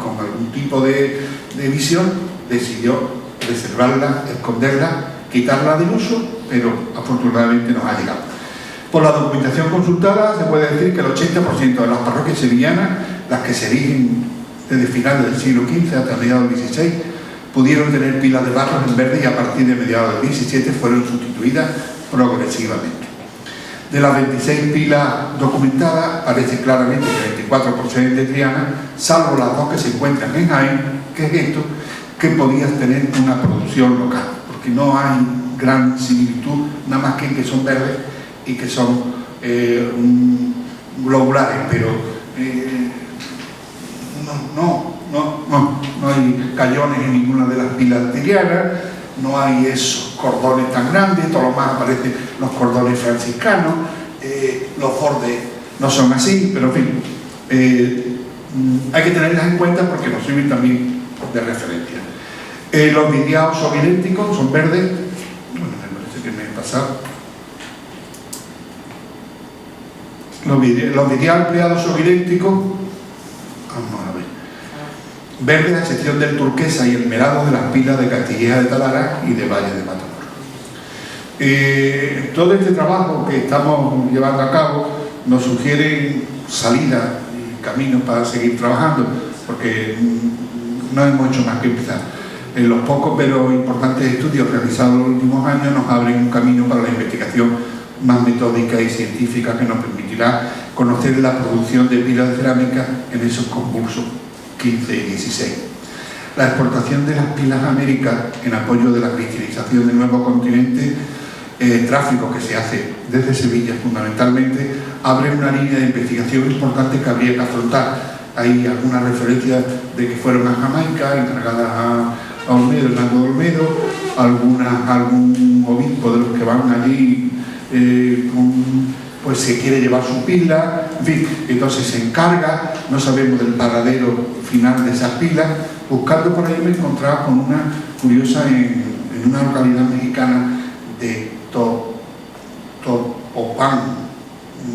con algún tipo de visión decidió reservarla, esconderla, quitarla del uso, pero afortunadamente nos ha llegado. Por la documentación consultada se puede decir que el 80% de las parroquias sevillanas, las que se erigen desde finales del siglo XV hasta mediados del XVI, pudieron tener pilas de barro en verde y a partir de mediados del XVII fueron sustituidas progresivamente. De las 26 pilas documentadas, parece claramente que 24 proceden de Triana, salvo las 2 que se encuentran en Jaén, que es esto, que podían tener una producción local, porque no hay gran similitud, nada más que son verdes y que son globulares, pero no hay callones en ninguna de las pilas tirianas, no hay esos cordones tan grandes, todo lo más aparecen los cordones franciscanos, los bordes no son así, pero en fin, hay que tenerlas en cuenta porque nos sirven también de referencia. Los vidriados son idénticos, son verdes. Bueno, me parece que me he pasado. Los vidriados empleados son idénticos. Vamos a ver. Verdes a excepción del turquesa y el melado de las pilas de Castilleja de Talara y de Valle de Matamoros. Todo este trabajo que estamos llevando a cabo nos sugiere salidas y caminos para seguir trabajando. porque no hemos hecho más que empezar. Los pocos pero importantes estudios realizados en los últimos años nos abren un camino para la investigación más metódica y científica que nos permitirá conocer la producción de pilas de cerámica en esos concursos 15 y 16. La exportación de las pilas a América en apoyo de la cristianización del nuevo continente, tráfico que se hace desde Sevilla fundamentalmente, abre una línea de investigación importante que habría que afrontar. Hay algunas referencias de que fueron a Jamaica, encargadas a Olmedo, Hernando de Olmedo, algún obispo de los que van allí pues se quiere llevar su pila, en fin, entonces se encarga, no sabemos del paradero final de esas pilas. Buscando por ahí me encontraba con una curiosa en una localidad mexicana de Topopan,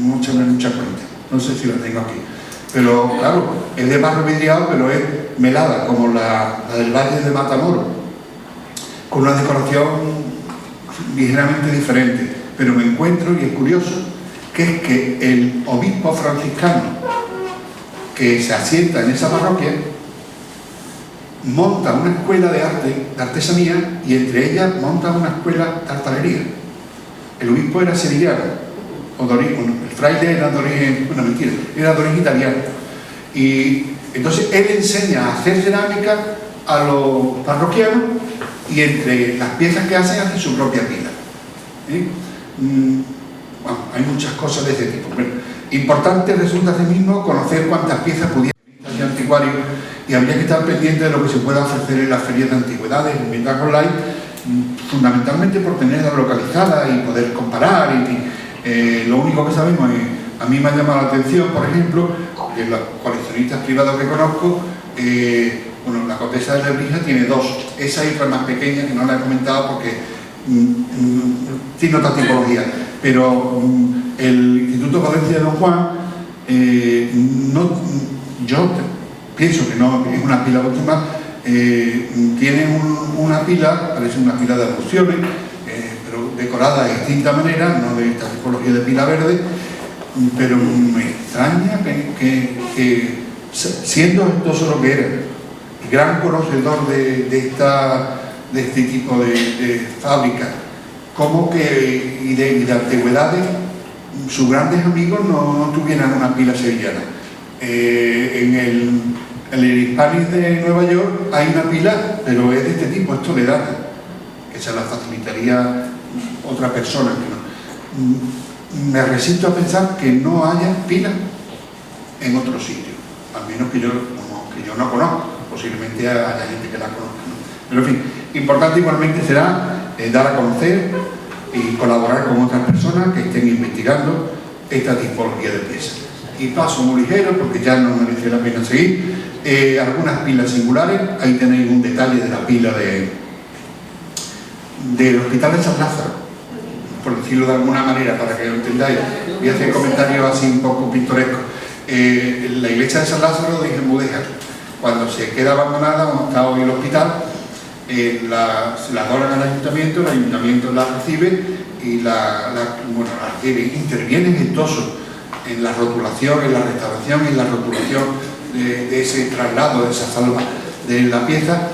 no se me mucha cuenta, no sé si la tengo aquí, pero claro, es de barro vidriado, pero es melada, como la del Valle de Matamoros, con una decoración ligeramente diferente, pero me encuentro, y es curioso, que es que el obispo franciscano que se asienta en esa parroquia monta una escuela de arte, de artesanía, y entre ellas monta una escuela de tartarería. El obispo era sevillano, el fraile era de origen, bueno, mentira, era de origen italiano. Y entonces él enseña a hacer cerámica a los parroquianos, y entre las piezas que hace su propia pila. Bueno, hay muchas cosas de este tipo. Bueno, importante resulta asimismo conocer cuántas piezas pudieran ser de anticuarios, y habría que estar pendiente de lo que se pueda ofrecer en las ferias de antigüedades, en ventas online, fundamentalmente por tenerlas localizadas y poder comparar. Lo único que sabemos es, a mí me ha llamado la atención, por ejemplo, que los coleccionistas privados que conozco, bueno, la Condesa de Lebrija tiene dos, esa y otra más pequeña que no la he comentado porque tiene otra tipología, pero el Instituto Valencia de Don Juan, yo pienso que no es una pila óptima, tiene una pila, parece una pila de alusiones, pero decorada de distinta manera, no de esta tipología de pila verde, pero me extraña que siendo esto lo que era, gran conocedor de este tipo de fábricas, como que y de antigüedades, sus grandes amigos no tuvieran una pila sevillana. En el Hispanis de Nueva York hay una pila, pero es de este tipo, es toledana, que se la facilitaría otra persona. Me resisto a pensar que no haya pila en otro sitio, al menos que yo no conozco, posiblemente haya gente que la conozca, ¿no? Pero en fin, importante igualmente será dar a conocer y colaborar con otras personas que estén investigando esta tipología de piezas. Y paso muy ligero porque ya no merece la pena seguir. Algunas pilas singulares, ahí tenéis un detalle de la pila del Hospital de San Lázaro, por decirlo de alguna manera, para que lo entendáis. Voy a hacer comentarios así un poco pintorescos. La iglesia de San Lázaro de Mudéjar, cuando se queda abandonada, como está hoy el hospital, se la donan al ayuntamiento, el ayuntamiento la recibe y la recibe, interviene gentoso en la rotulación, en la restauración y en la rotulación de ese traslado, de esa salva de la pieza.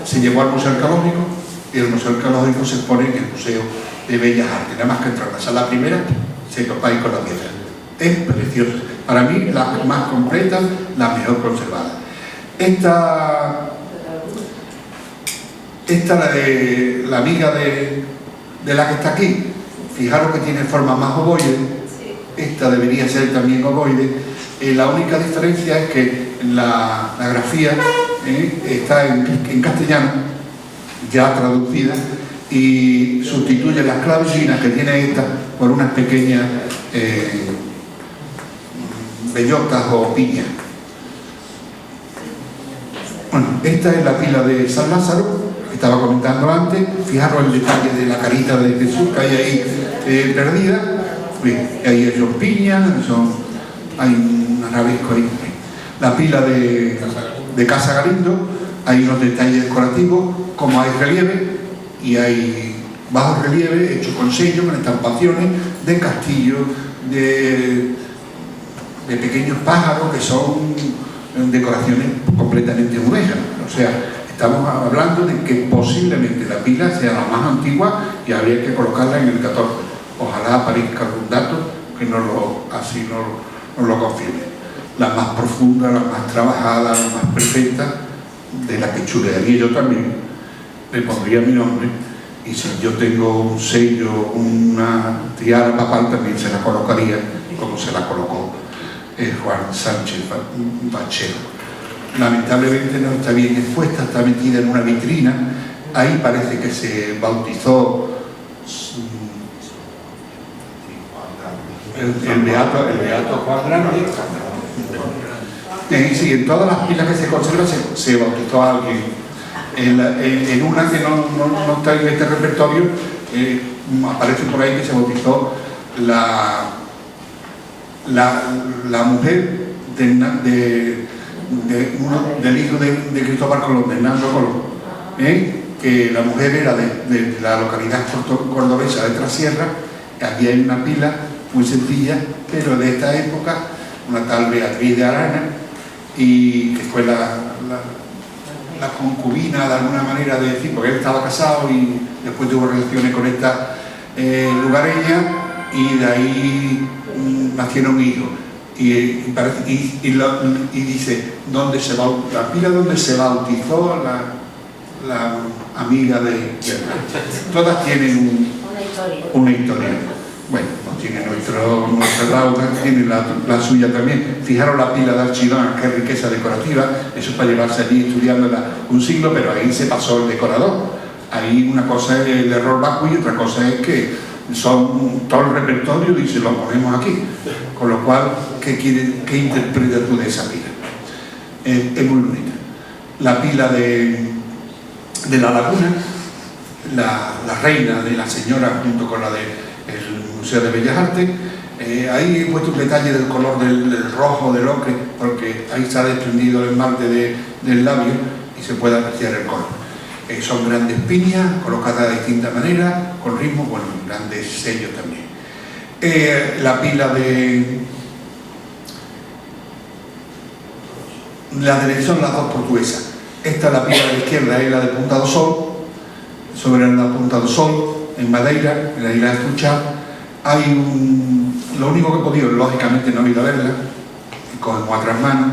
Se llevó al Museo Arqueológico y el Museo Arqueológico se expone en el Museo de Bellas Artes. Nada más que entrar a la sala primera, se topáis con la pieza. Es preciosa. Para mí, la más completa, la mejor conservada. Esta la amiga de la que está aquí, fijaros que tiene forma más ovoide, esta debería ser también ovoide. La única diferencia es que la grafía está en castellano, ya traducida, y sustituye las claves chinas que tiene esta por unas pequeñas bellotas o piñas. Bueno, esta es la pila de San Lázaro, que estaba comentando antes. Fijaros el detalle de la carita de Jesús que hay ahí perdida. Ahí son piñas, hay un arabesco ahí. La pila de Casa Galindo, hay unos detalles decorativos, como hay relieve, y hay bajo relieve hecho con sello, con estampaciones de castillos, de pequeños pájaros que son decoraciones completamente mudéjanas. O sea, estamos hablando de que posiblemente la pila sea la más antigua y habría que colocarla en el 14. Ojalá aparezca algún dato que así nos lo confirme. La más profunda, la más trabajada, la más perfecta, de la que chulearía yo también, le pondría mi nombre, y si yo tengo un sello, una tiara papal, también se la colocaría como se la colocó Juan Sánchez Bachero. Lamentablemente no está bien expuesta, está metida en una vitrina. Ahí parece que se bautizó el beato Juan Grande. Sí, en todas las pilas que se conservan se bautizó a alguien. En una que no está en este repertorio, aparece por ahí que se bautizó la mujer del hijo de Cristóbal Colón, de Hernando Colón, que la mujer era de la localidad cordobesa de Trasierra. Había una pila muy sencilla, pero de esta época, una tal Beatriz de Arana, y que fue la concubina, de alguna manera de decir, porque él estaba casado y después tuvo relaciones con esta lugareña, y de ahí nacieron hijos. Y dice, la pila donde se bautizó la amiga de todas tienen una historia. Bueno, tiene nuestra lauda, tiene la suya también. Fijaros la pila de Archidona, qué riqueza decorativa. Eso es para llevarse allí estudiándola un siglo, pero ahí se pasó el decorador. Ahí una cosa es el error vacuo y otra cosa es que son todo el repertorio y se lo ponemos aquí. Con lo cual, ¿qué interpretas tú de esa pila? Es muy bonita. La pila de la Laguna, la reina de la señora, junto con la del Museo de Bellas Artes. Ahí he puesto un detalle del color del rojo, del ocre, porque ahí está desprendido el esmalte del labio y se puede apreciar el color. Son grandes piñas, colocadas de distintas maneras, con ritmo, bueno, grandes sellos también. La pila de la derecha son las dos portuguesas. Esta, la pila de la izquierda, es la de Punta do Sol, sobre la Punta do Sol, en Madeira, en la isla de Funchal. Lo único que he podido, lógicamente no he ido a verla, con otras manos,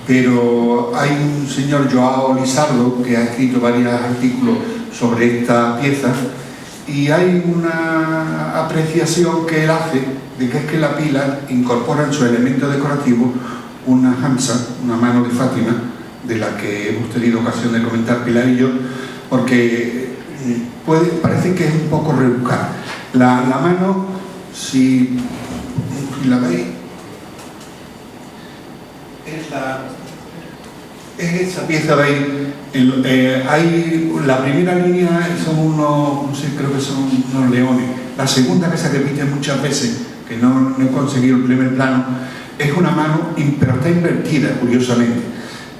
pero hay un señor, Joao Lizardo, que ha escrito varios artículos sobre esta pieza, y hay una apreciación que él hace de que es que la pila incorpora en su elemento decorativo una hamsa, una mano de Fátima, de la que hemos tenido ocasión de comentar Pilar y yo, porque parece que es un poco rebuscada. La mano, si la veis, es esa pieza de ahí. Hay la primera línea son unos, no sé, creo que son unos leones. La segunda, que se repite muchas veces, que no he conseguido el primer plano, es una mano, pero está invertida, curiosamente.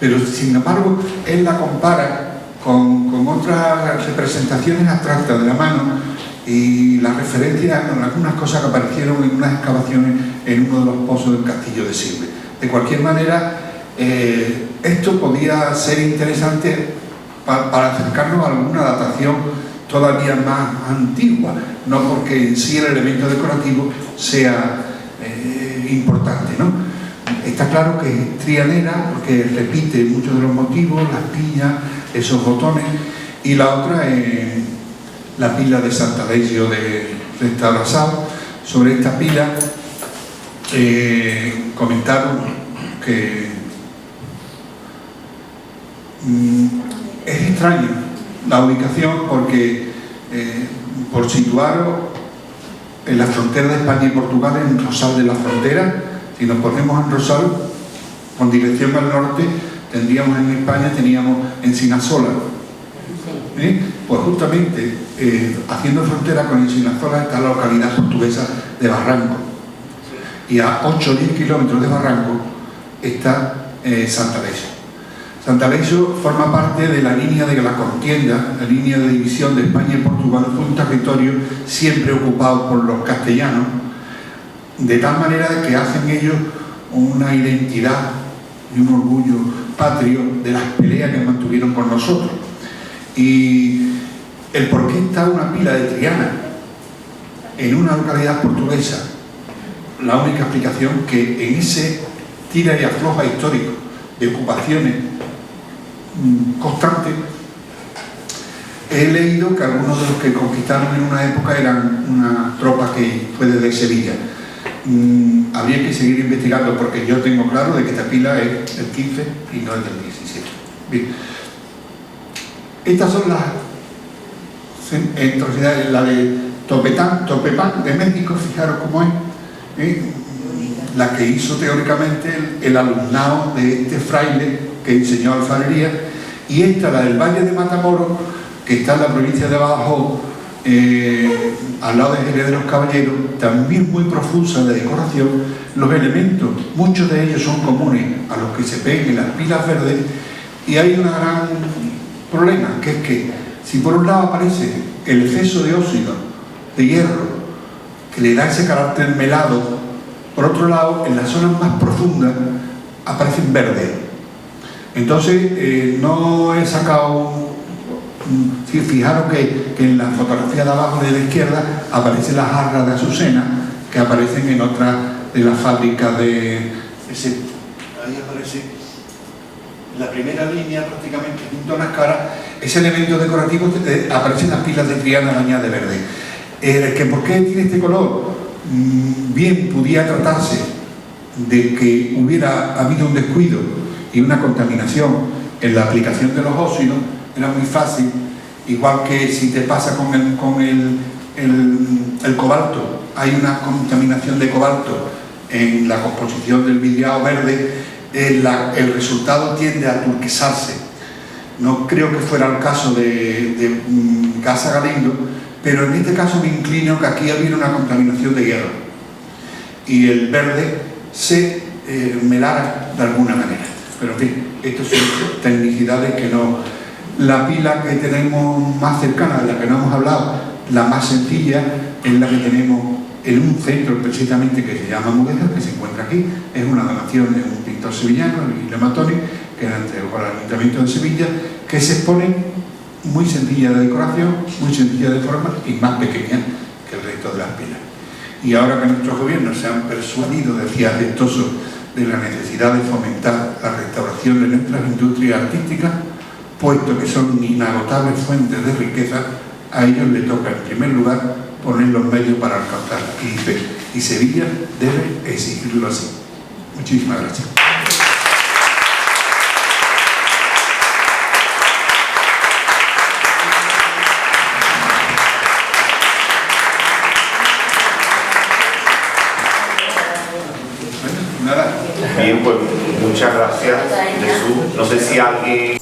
Pero sin embargo, él la compara con otras representaciones abstractas de la mano y la referencia a algunas cosas que aparecieron en unas excavaciones en uno de los pozos del castillo de Silve. De cualquier manera, esto podía ser interesante para acercarnos a alguna datación todavía más antigua, no porque en sí el elemento decorativo sea importante, ¿no? Está claro que es trianera porque repite muchos de los motivos, las piñas, esos botones, y la otra es la pila de Sant'Alessio de Restaurasao. Sobre esta pila comentaron que es extraño la ubicación porque por situaros en la frontera de España y Portugal, en Rosal de la Frontera, si nos ponemos en Rosal con dirección al norte, tendríamos en España, teníamos Encinasola. Pues justamente haciendo frontera con Encinasola está la localidad portuguesa de Barranco, y a 8 o 10 kilómetros de Barranco está Sant'Alessio. Sant'Alessio forma parte de la línea de la contienda, la línea de división de España y Portugal. Fue un territorio siempre ocupado por los castellanos, de tal manera que hacen ellos una identidad y un orgullo patrio de las peleas que mantuvieron con nosotros. Y el por qué está una pila de Triana en una localidad portuguesa, la única explicación que en ese tira y afloja histórico de ocupaciones constantes, he leído que algunos de los que conquistaron en una época eran una tropa que fue desde Sevilla. Habría que seguir investigando, porque yo tengo claro de que esta pila es del 15 y no es del 17. Bien. Estas son las atrocidades. La de Topepán de México, fijaros cómo es, la que hizo teóricamente el alumnado de este fraile que enseñó alfarería, y esta, la del Valle de Matamoros, que está en la provincia de Badajoz, al lado de Jerez de los Caballeros, también muy profusa de decoración. Los elementos, muchos de ellos son comunes a los que se ven en las pilas verdes, y hay un gran problema, que es que si por un lado aparece el exceso de óxido, de hierro, que le da ese carácter melado, por otro lado, en las zonas más profundas aparecen verdes. Entonces, no he sacado... Si fijaros que en la fotografía de abajo de la izquierda aparecen las jarras de azucena que aparecen en otras de las fábricas de... ahí aparece la primera línea prácticamente junto a las caras, ese elemento decorativo, aparecen las pilas de Triana bañadas de verde. ¿Que ¿Por qué tiene este color? Bien podía tratarse de que hubiera habido un descuido y una contaminación en la aplicación de los óxidos. Era muy fácil, igual que si te pasa con el cobalto, hay una contaminación de cobalto en la composición del vidriado verde, el resultado tiende a turquesarse. No creo que fuera el caso de Casa Galindo, pero en este caso me inclino que aquí había una contaminación de hierro y el verde se melara de alguna manera. Pero en fin, estas son tecnicidades que no... La pila que tenemos más cercana, de la que no hemos hablado, la más sencilla, es la que tenemos en un centro precisamente que se llama Mudéjar, que se encuentra aquí. Es una donación de un pintor sevillano, Virgilio Matoni, que era entregado al Ayuntamiento de Sevilla, que se expone muy sencilla de decoración, muy sencilla de forma y más pequeña que el resto de las pilas. Y ahora que nuestros gobiernos se han persuadido, decía Gestoso, de la necesidad de fomentar la restauración de nuestras industrias artísticas, puesto que son inagotables fuentes de riqueza, a ellos les toca en primer lugar poner los medios para alcanzarla. Y Sevilla debe exigirlo así. Muchísimas gracias. Bien, pues muchas gracias, Jesús. No sé si alguien...